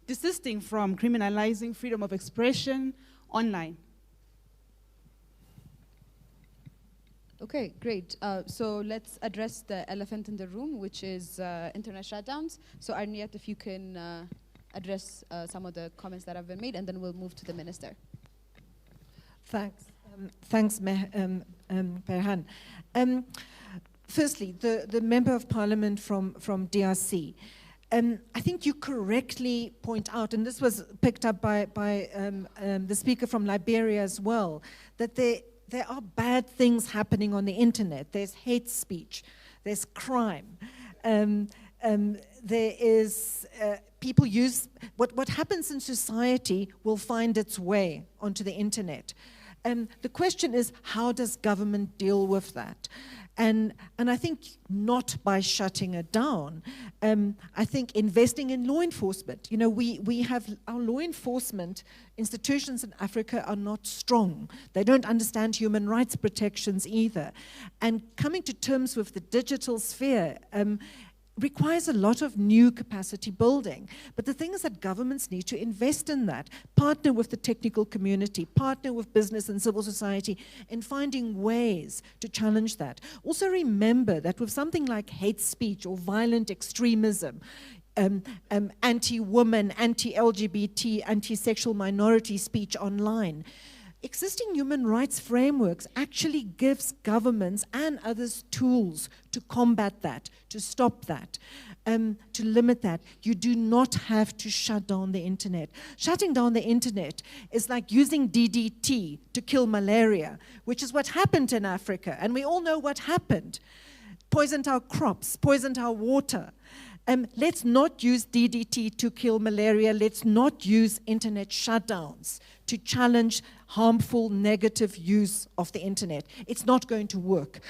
desisting from criminalizing freedom of expression online? Okay, great. So let's address the elephant in the room, which is internet shutdowns. So Arniet, if you can address some of the comments that have been made, and then we'll move to the minister. Thanks. Thanks, Perhan. Firstly, the Member of Parliament from DRC. I think you correctly point out, and this was picked up by the speaker from Liberia as well, that there are bad things happening on the internet. There's hate speech, there's crime. There is, people use, what happens in society will find its way onto the internet. The question is, how does government deal with that? And I think not by shutting it down. I think investing in law enforcement. You know, we have our law enforcement institutions in Africa are not strong. They don't understand human rights protections either. And coming to terms with the digital sphere requires a lot of new capacity building. But the thing is that governments need to invest in that, partner with the technical community, partner with business and civil society in finding ways to challenge that. Also remember that with something like hate speech or violent extremism, anti-woman, anti-LGBT, anti-sexual minority speech online, existing human rights frameworks actually gives governments and others tools to combat that, to stop that, to limit that. You do not have to shut down the internet. Shutting down the internet is like using DDT to kill malaria, which is what happened in Africa, and we all know what happened. Poisoned our crops, poisoned our water. Let's not use DDT to kill malaria. Let's not use internet shutdowns to challenge harmful, negative use of the internet. It's not going to work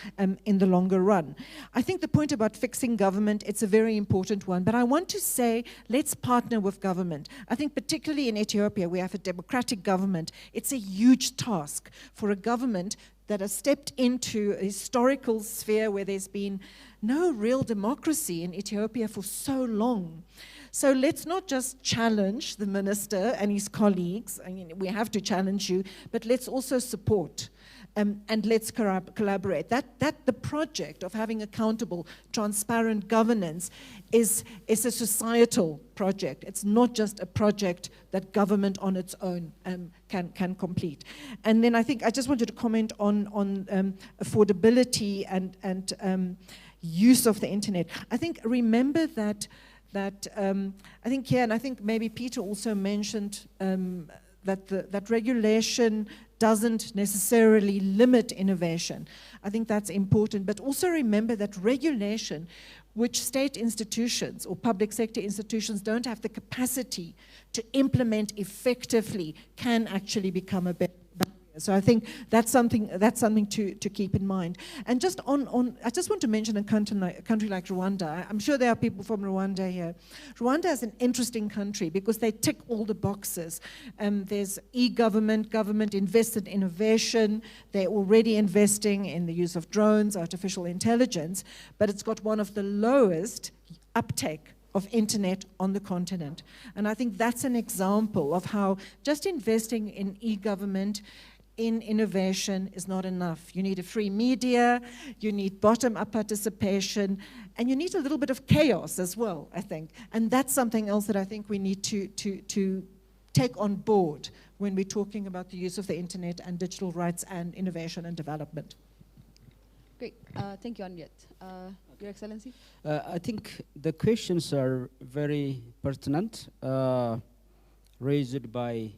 in the longer run. I think the point about fixing government, it's a very important one, but I want to say, let's partner with government. I think particularly in Ethiopia, we have a democratic government. It's a huge task for a government that has stepped into a historical sphere where there's been no real democracy in Ethiopia for so long. So let's not just challenge the minister and his colleagues. I mean, we have to challenge you, but let's also support and let's collaborate. That the project of having accountable, transparent governance is a societal project. It's not just a project that government on its own can complete. And then I think I just wanted to comment on affordability and use of the internet. I think remember that I think here, and I think maybe Peter also mentioned that regulation doesn't necessarily limit innovation. I think that's important, but also remember that regulation, which state institutions or public sector institutions don't have the capacity to implement effectively, can actually become a barrier. So I think that's something to keep in mind. And just I just want to mention a country like Rwanda. I'm sure there are people from Rwanda here. Rwanda is an interesting country because they tick all the boxes. There's e-government, government invested in innovation. They're already investing in the use of drones, artificial intelligence, but it's got one of the lowest uptake of internet on the continent. And I think that's an example of how just investing in e-government, in innovation is not enough. You need a free media, you need bottom-up participation, and you need a little bit of chaos as well, I think. And that's something else that I think we need to take on board when we're talking about the use of the internet and digital rights and innovation and development. Great. Thank you, Henriette. Your Excellency? I think the questions are very pertinent, raised by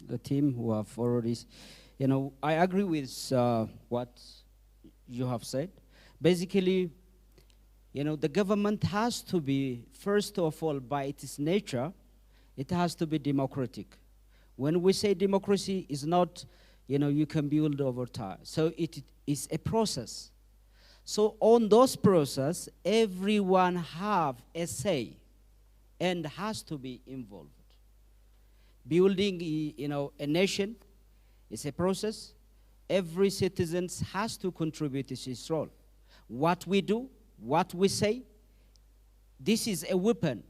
the team who have already, I agree with what you have said. Basically, the government has to be, first of all, by its nature, it has to be democratic. When we say democracy, is not, you can build over time. So it is a process. So on those process, everyone have a say and has to be involved. Building, a nation is a process. Every citizen has to contribute his role. What we do, what we say, this is a weapon.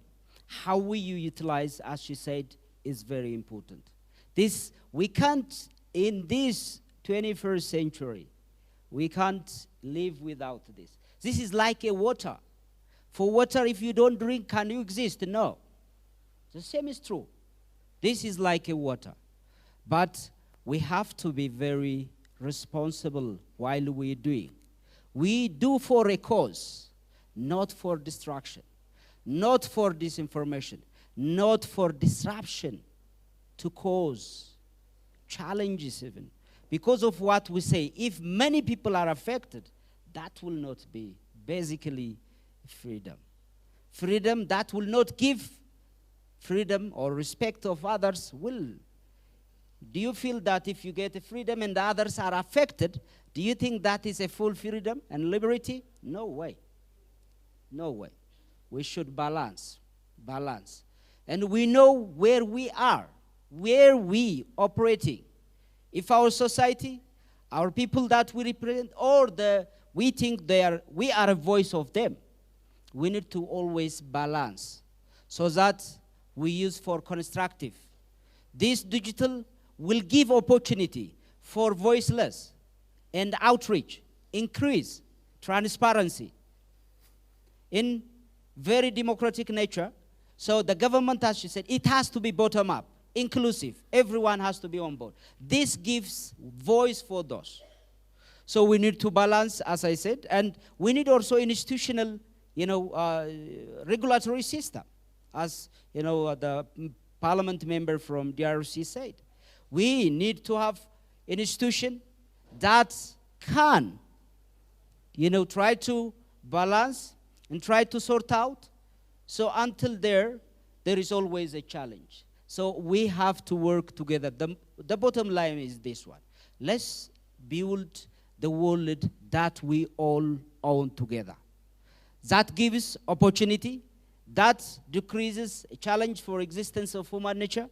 How we utilize, as she said, is very important. We can't, in this 21st century, we can't live without this. This is like a water. For water, if you don't drink, can you exist? No. The same is true. This is like a water. But we have to be very responsible while we're doing. We do for a cause, not for distraction, not for disinformation, not for disruption, to cause challenges even. Because of what we say, if many people are affected, that will not be basically freedom. Freedom that will not give freedom or respect of others will Do you feel that if you get a freedom and the others are affected, do you think that is a full freedom and liberty? No way. No way. We should balance. Balance. And we know where we are, where we operating. If our society, our people that we represent, or we think we are a voice of them, we need to always balance so that we use for constructive. This digital will give opportunity for voiceless and outreach, increase transparency in very democratic nature. So the government, as she said, it has to be bottom up, inclusive. Everyone has to be on board. This gives voice for those. So we need to balance, as I said, and we need also institutional, regulatory system, as the parliament member from DRC said. We need to have an institution that can, try to balance and try to sort out. So until there is always a challenge. So we have to work together. The bottom line is this one. Let's build the world that we all own together. That gives opportunity. That decreases a challenge for existence of human nature.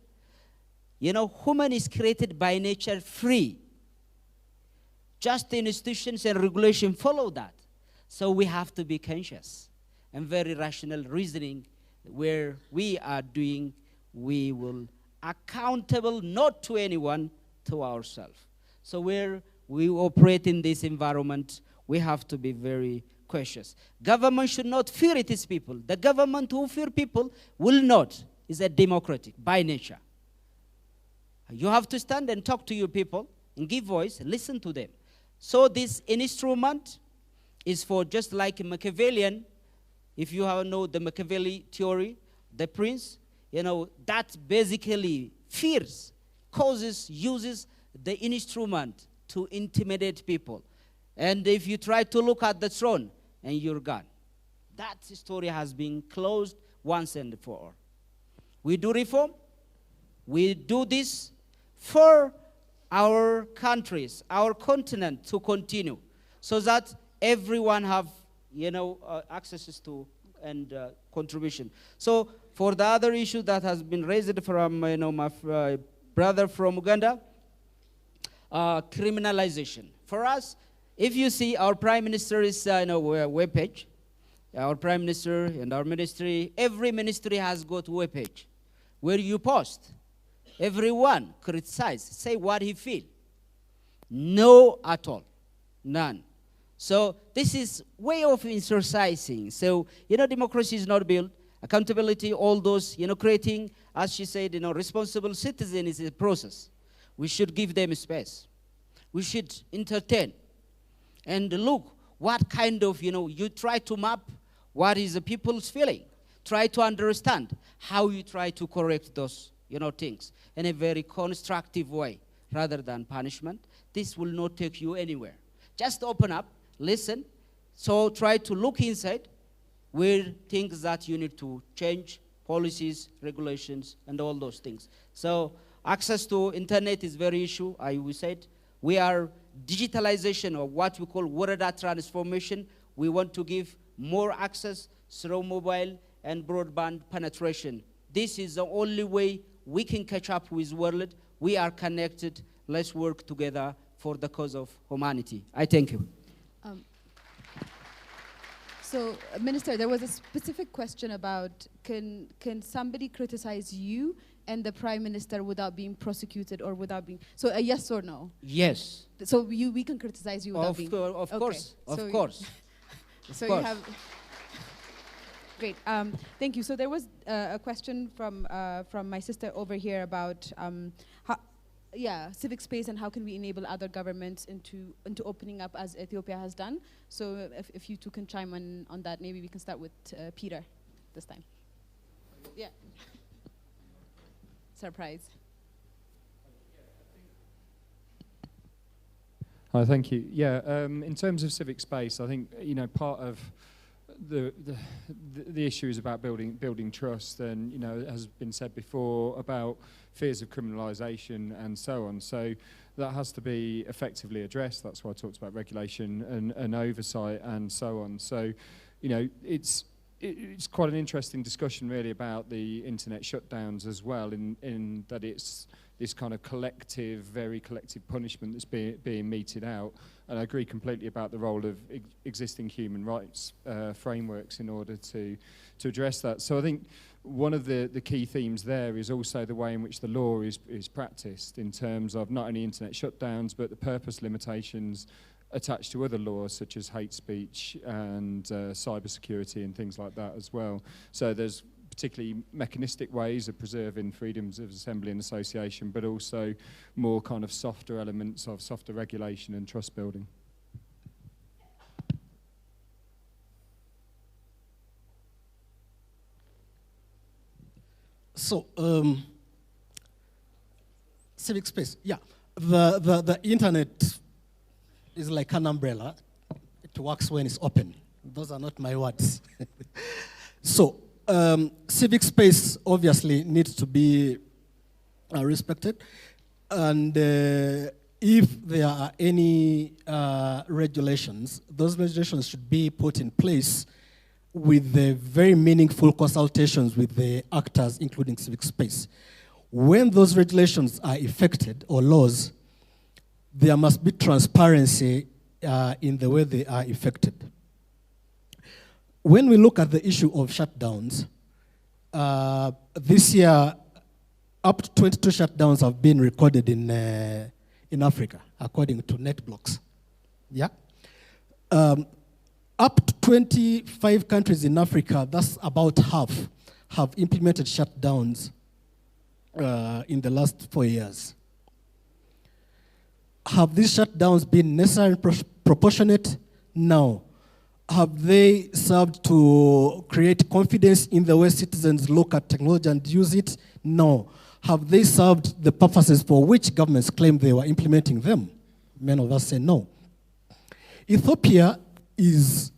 Human is created by nature free. Just the institutions and regulation follow that. So we have to be conscious and very rational reasoning where we are doing, we will accountable not to anyone, to ourselves. So where we operate in this environment, we have to be very cautious. Government should not fear its people. The government who fear people will not, is a democratic by nature. You have to stand and talk to your people and give voice, listen to them. So this instrument is for just like a Machiavellian. If you know the Machiavelli theory, the prince, that basically fears, uses the instrument to intimidate people. And if you try to look at the throne, and you're gone. That story has been closed once and for all. We do reform. We do this for our countries, our continent to continue, so that everyone have, access to and contribution. So for the other issue that has been raised from, my brother from Uganda, criminalization. For us, if you see our Prime Minister is, webpage, our Prime Minister and our ministry, every ministry has got webpage where you post. Everyone criticize, say what he feel. No at all, none. So this is way of exercising. So, democracy is not built. Accountability, all those, creating, as she said, responsible citizen is a process. We should give them space. We should entertain. And look, what kind of, you try to map what is the people's feeling. Try to understand how you try to correct those, things in a very constructive way rather than punishment. This will not take you anywhere. Just open up, listen. So try to look inside where things that you need to change, policies, regulations, and all those things. So access to internet is very issue. We said we are digitalization of what we call water data transformation. We want to give more access through mobile and broadband penetration. This is the only way we can catch up with the world. We are connected. Let's work together for the cause of humanity. I thank you. So, Minister, there was a specific question about can somebody criticize you and the Prime Minister without being prosecuted or without being... So a yes or no? Yes. So we can criticize you without being... Of course, of course. So you have... Great, thank you. So there was a question from my sister over here about civic space and how can we enable other governments into opening up as Ethiopia has done. So if you two can chime in on that, maybe we can start with Peter this time. Yeah. Surprise. Hi, thank you. Yeah, in terms of civic space, I think, part of the issue is about building trust, and it has been said before about fears of criminalisation and so on. So that has to be effectively addressed. That's why I talked about regulation and oversight and so on. So, it's quite an interesting discussion really about the internet shutdowns as well, in that it's this kind of collective, very collective punishment that's being meted out. And I agree completely about the role of existing human rights frameworks in order to address that. So I think one of the key themes there is also the way in which the law is practiced in terms of not only internet shutdowns, but the purpose limitations attached to other laws such as hate speech and cybersecurity and things like that as well. So there's particularly mechanistic ways of preserving freedoms of assembly and association, but also more kind of softer elements of softer regulation and trust building. So, civic space, yeah. The internet is like an umbrella. It works when it's open. Those are not my words. So, civic space obviously needs to be respected. And if there are any regulations, those regulations should be put in place with the very meaningful consultations with the actors, including civic space. When those regulations are effected, or laws, there must be transparency in the way they are effected. When we look at the issue of shutdowns, this year, up to 22 shutdowns have been recorded in Africa, according to NetBlocks. Yeah? Up to 25 countries in Africa, that's about half, have implemented shutdowns in the last 4 years. Have these shutdowns been necessary and proportionate? No. Have they served to create confidence in the way citizens look at technology and use it? No. Have they served the purposes for which governments claim they were implementing them? Many of us say no. Ethiopia is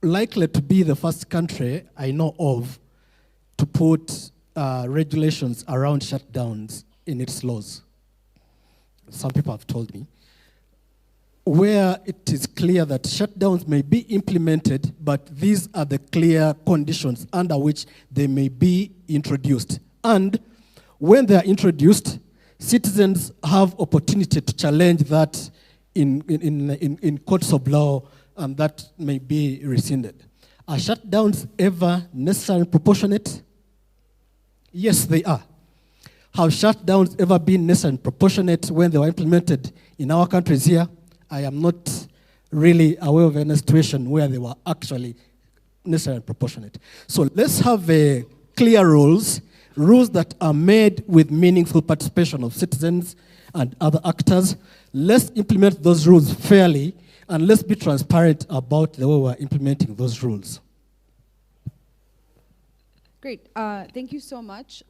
likely to be the first country I know of to put regulations around shutdowns in its laws. Some people have told me. Where it is clear that shutdowns may be implemented, but these are the clear conditions under which they may be introduced. And when they are introduced, citizens have opportunity to challenge that in courts of law, and that may be rescinded. Are shutdowns ever necessary and proportionate? Yes, they are. Have shutdowns ever been necessary and proportionate when they were implemented in our countries here? I am not really aware of any situation where they were actually necessary and proportionate. So let's have clear rules that are made with meaningful participation of citizens and other actors. Let's implement those rules fairly, and let's be transparent about the way we're implementing those rules. Great, thank you so much.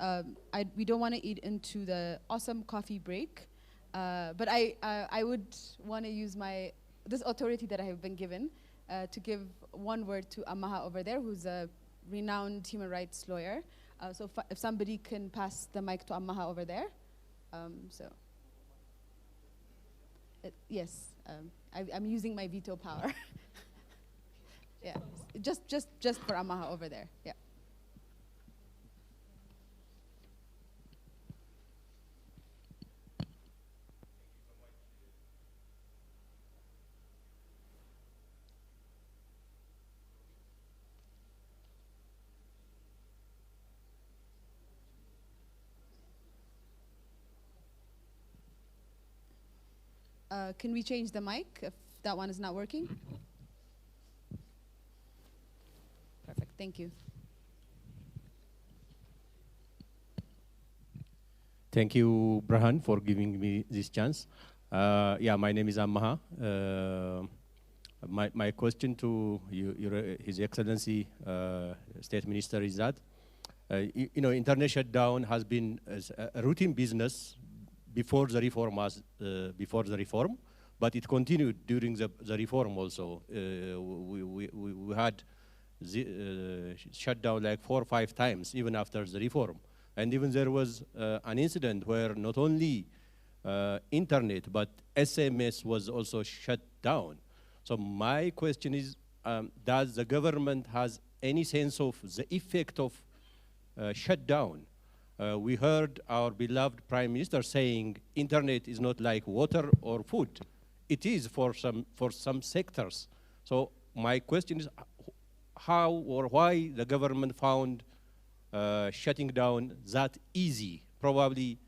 We don't want to eat into the awesome coffee break, but I would want to use this authority that I have been given to give one word to Amaha over there, who's a renowned human rights lawyer. So if somebody can pass the mic to Amaha over there. Yes, I'm using my veto power. Yeah, just for Amaha over there, yeah. Can we change the mic if that one is not working? Perfect, thank you. Thank you, Brahan, for giving me this chance. Yeah, my name is Amaha. My question to His Excellency, State Minister, is that, internet shutdown has been a routine business before the reform, but it continued during the reform also. We had shut down like 4 or 5 times, even after the reform. And even there was an incident where not only internet, but SMS was also shut down. So my question is, does the government has any sense of the effect of shutdown? We heard our beloved Prime Minister saying internet is not like water or food. It is for some sectors. So my question is how or why the government found shutting down that easy? Probably,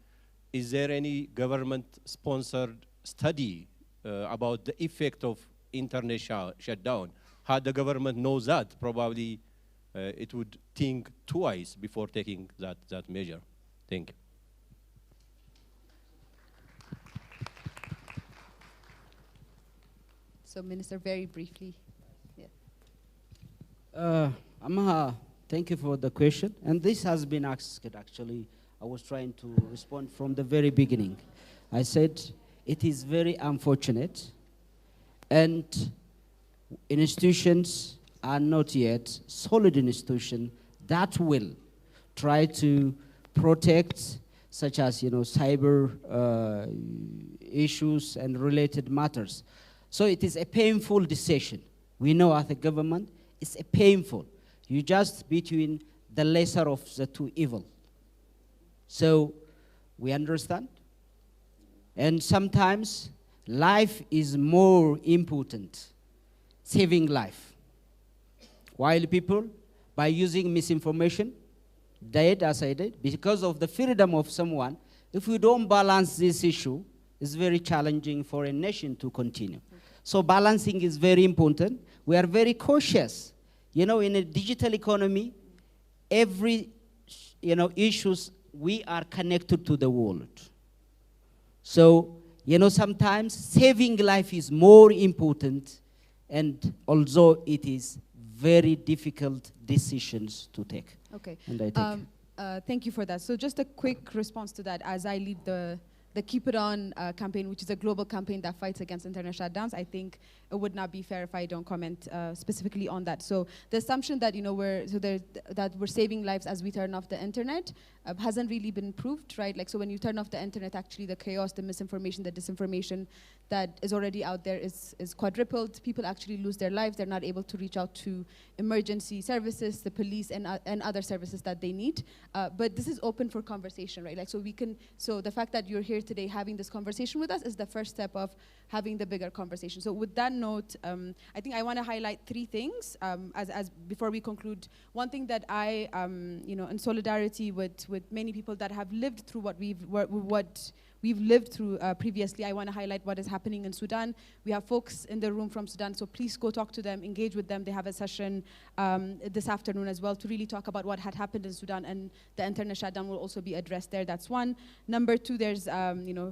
is there any government-sponsored study about the effect of internet shutdown? Had the government knows that, probably it would think twice before taking that measure. Thank you. So, Minister, very briefly. Amaha, thank you for the question. And this has been asked, actually. I was trying to respond from the very beginning. I said it is very unfortunate, and institutions are not yet solid institutions that will try to protect, such as cyber issues and related matters. So it is a painful decision. We know as a government, it's a painful. You just between the lesser of the two evil. So we understand. And sometimes life is more important, saving life. While people, by using misinformation, died as I did, because of the freedom of someone, if we don't balance this issue, it's very challenging for a nation to continue. So balancing is very important. We are very cautious. In a digital economy, every issues, we are connected to the world. So, sometimes saving life is more important, and although it is very difficult decisions to take. Okay. And I take thank you for that. So just a quick response to that, as I lead the Keep It On campaign, which is a global campaign that fights against internet shutdowns. I think it would not be fair if I don't comment specifically on that. So the assumption that that we're saving lives as we turn off the internet hasn't really been proved, right? Like, so when you turn off the internet, actually the chaos, the misinformation, the disinformation that is already out there is quadrupled. People actually lose their lives. They're not able to reach out to emergency services, the police, and other services that they need. But this is open for conversation, right? Like, so the fact that you're here today having this conversation with us is the first step of having the bigger conversation. So with that note, I think I want to highlight 3 things as before we conclude. One thing that I, in solidarity with many people that have lived through what we've lived through previously, I want to highlight what is happening in Sudan. We have folks in the room from Sudan, so please go talk to them, engage with them. They have a session this afternoon as well to really talk about what had happened in Sudan, and the internet shutdown will also be addressed there. That's one. Number 2, there's,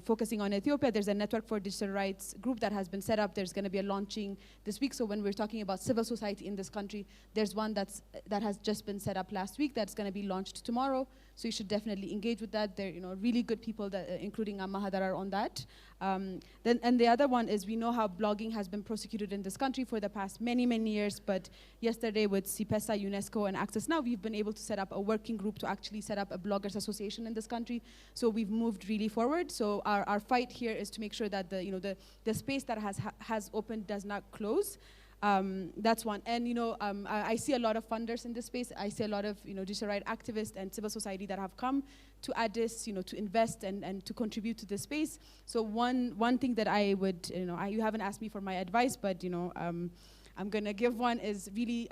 focusing on Ethiopia, there's a Network for Digital Rights group that has been set up. There's going to be a launching this week. So when we're talking about civil society in this country, there's one that has just been set up last week that's going to be launched tomorrow. So you should definitely engage with that. They're really good people, that, including Amaha, that are on that. And the other one is, we know how blogging has been prosecuted in this country for the past many, many years. But yesterday with CIPESA, UNESCO, and Access Now, we've been able to set up a working group to actually set up a bloggers association in this country. So we've moved really forward. So our fight here is to make sure that the space that has opened does not close. That's one. And I see a lot of funders in this space. I see a lot of digital rights activists and civil society that have come to Addis, to invest and to contribute to this space. So one thing that I would, you haven't asked me for my advice, but I'm gonna give one, is really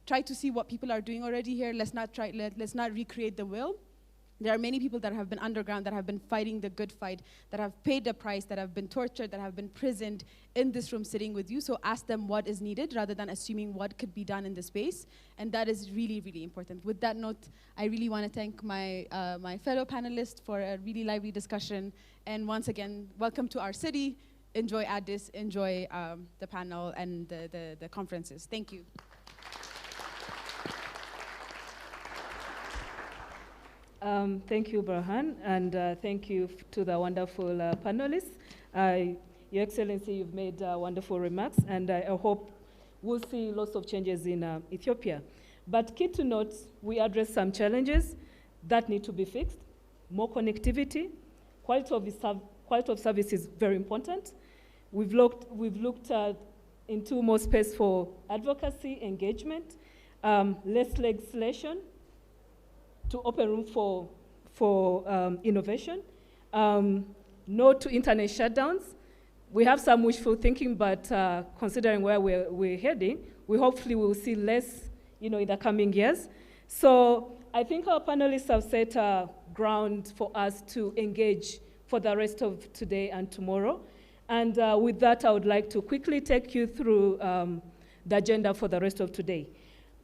try to see what people are doing already here. Let's not recreate the wheel. There are many people that have been underground, that have been fighting the good fight, that have paid the price, that have been tortured, that have been imprisoned in this room sitting with you. So ask them what is needed rather than assuming what could be done in the space. And that is really, really important. With that note, I really want to thank my fellow panelists for a really lively discussion. And once again, welcome to our city. Enjoy Addis, enjoy the panel and the conferences. Thank you. Thank you, Burhan, and thank you to the wonderful panelists. Your Excellency, you've made wonderful remarks, and I hope we'll see lots of changes in Ethiopia. But key to note, we address some challenges that need to be fixed. More connectivity, quality of service is very important. We've looked into more space for advocacy, engagement, less legislation to open room for innovation, no to internet shutdowns. We have some wishful thinking, but considering where we're heading, we hopefully will see less, in the coming years. So I think our panelists have set a ground for us to engage for the rest of today and tomorrow. And with that, I would like to quickly take you through the agenda for the rest of today.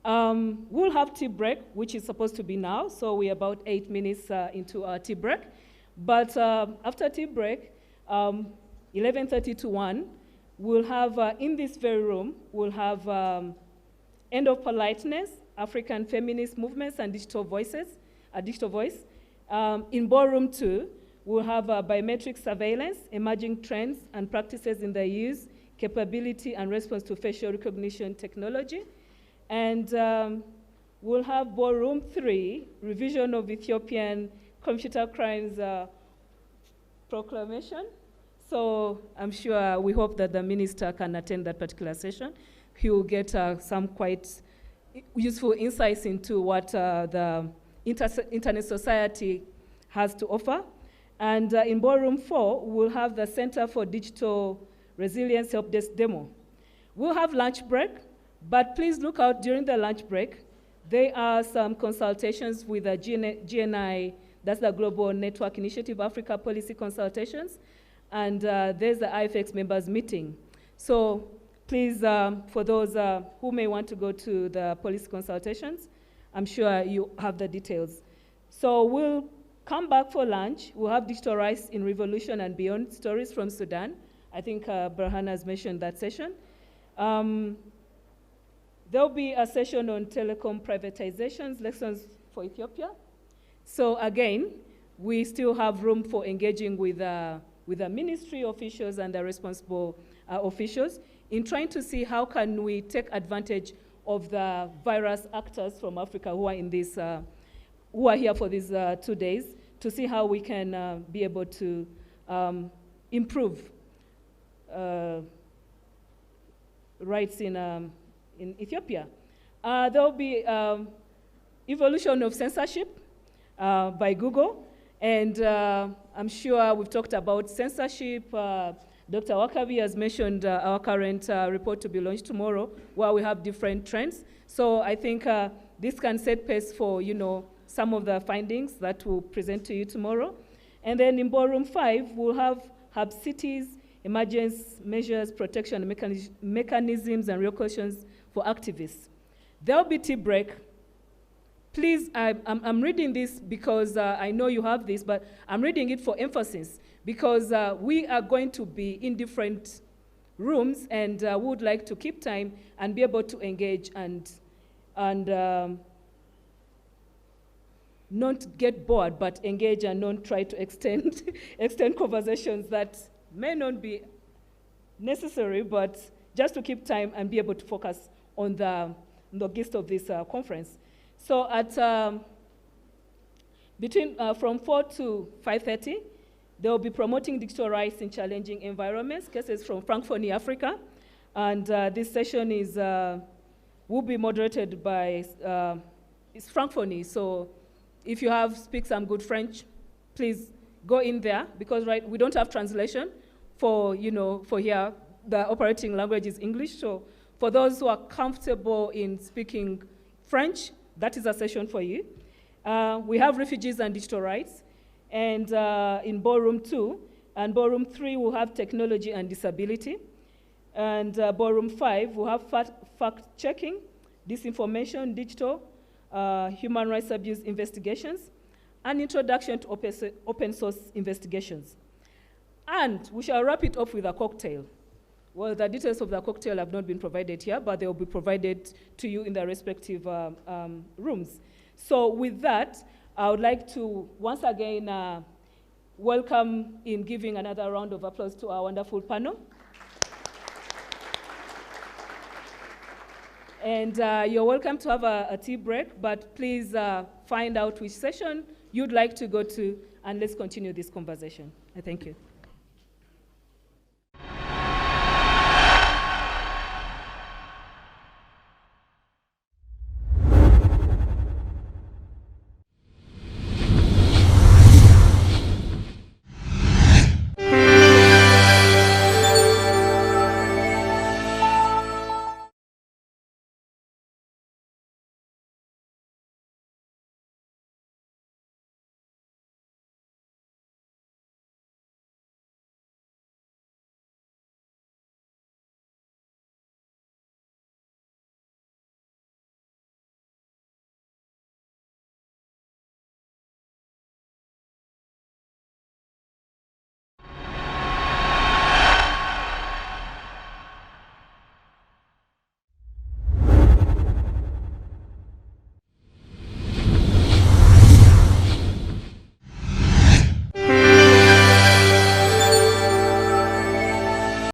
We'll have tea break, which is supposed to be now, so we're about 8 minutes into our tea break. But after tea break, 11:30 to 1, we'll have, in this very room, we'll have End of Politeness, African Feminist Movements and Digital Voices, a digital voice. In Ballroom 2, we'll have biometric surveillance, emerging trends and practices in the use, capability and response to facial recognition technology. And we'll have Ballroom 3, revision of Ethiopian computer crimes proclamation. So I'm sure, we hope that the minister can attend that particular session. He will get some quite useful insights into what the Internet Society has to offer. And in Ballroom 4, we'll have the Center for Digital Resilience Help Desk demo. We'll have lunch break, but please look out during the lunch break. There are some consultations with the GNI, that's the Global Network Initiative Africa Policy Consultations, and there's the IFX members meeting. So please, for those who may want to go to the policy consultations, I'm sure you have the details. So we'll come back for lunch. We'll have digital rights in revolution and beyond, stories from Sudan. I think Berhan has mentioned that session. There'll be a session on telecom privatizations, lessons for Ethiopia. So again, we still have room for engaging with the ministry officials and the responsible officials in trying to see how can we take advantage of the various actors from Africa who are in this, who are here for these 2 days, to see how we can be able to improve rights in Ethiopia. There'll be evolution of censorship by Google, and I'm sure we've talked about censorship. Dr. Wakabi has mentioned our current report to be launched tomorrow, where we have different trends. So I think this can set pace for, some of the findings that we'll present to you tomorrow. And then in Ballroom 5, we'll have hub cities, emergency measures, protection mechanisms, and real questions for activists. There'll be tea break. Please, I'm reading this because I know you have this, but I'm reading it for emphasis, because we are going to be in different rooms, and we would like to keep time and be able to engage and not get bored, but engage and not try to extend conversations that may not be necessary, but just to keep time and be able to focus on the gist of this conference. So at from 4 to 5:30, they will be promoting digital rights in challenging environments, cases from Francophonie Africa. And this session will be moderated by, it's Francophonie, so if you speak some good French, please go in there, because we don't have translation for here. The operating language is English, so for those who are comfortable in speaking French, that is a session for you. We have refugees and digital rights, and in Ballroom 2, and Ballroom 3, we'll have technology and disability. And Ballroom 5, we'll have fact-checking, disinformation, digital, human rights abuse investigations, and introduction to open source investigations. And we shall wrap it up with a cocktail. Well, the details of the cocktail have not been provided here, but they will be provided to you in the respective rooms. So with that, I would like to once again welcome in giving another round of applause to our wonderful panel. And you're welcome to have a tea break, but please find out which session you'd like to go to, and let's continue this conversation. I thank you.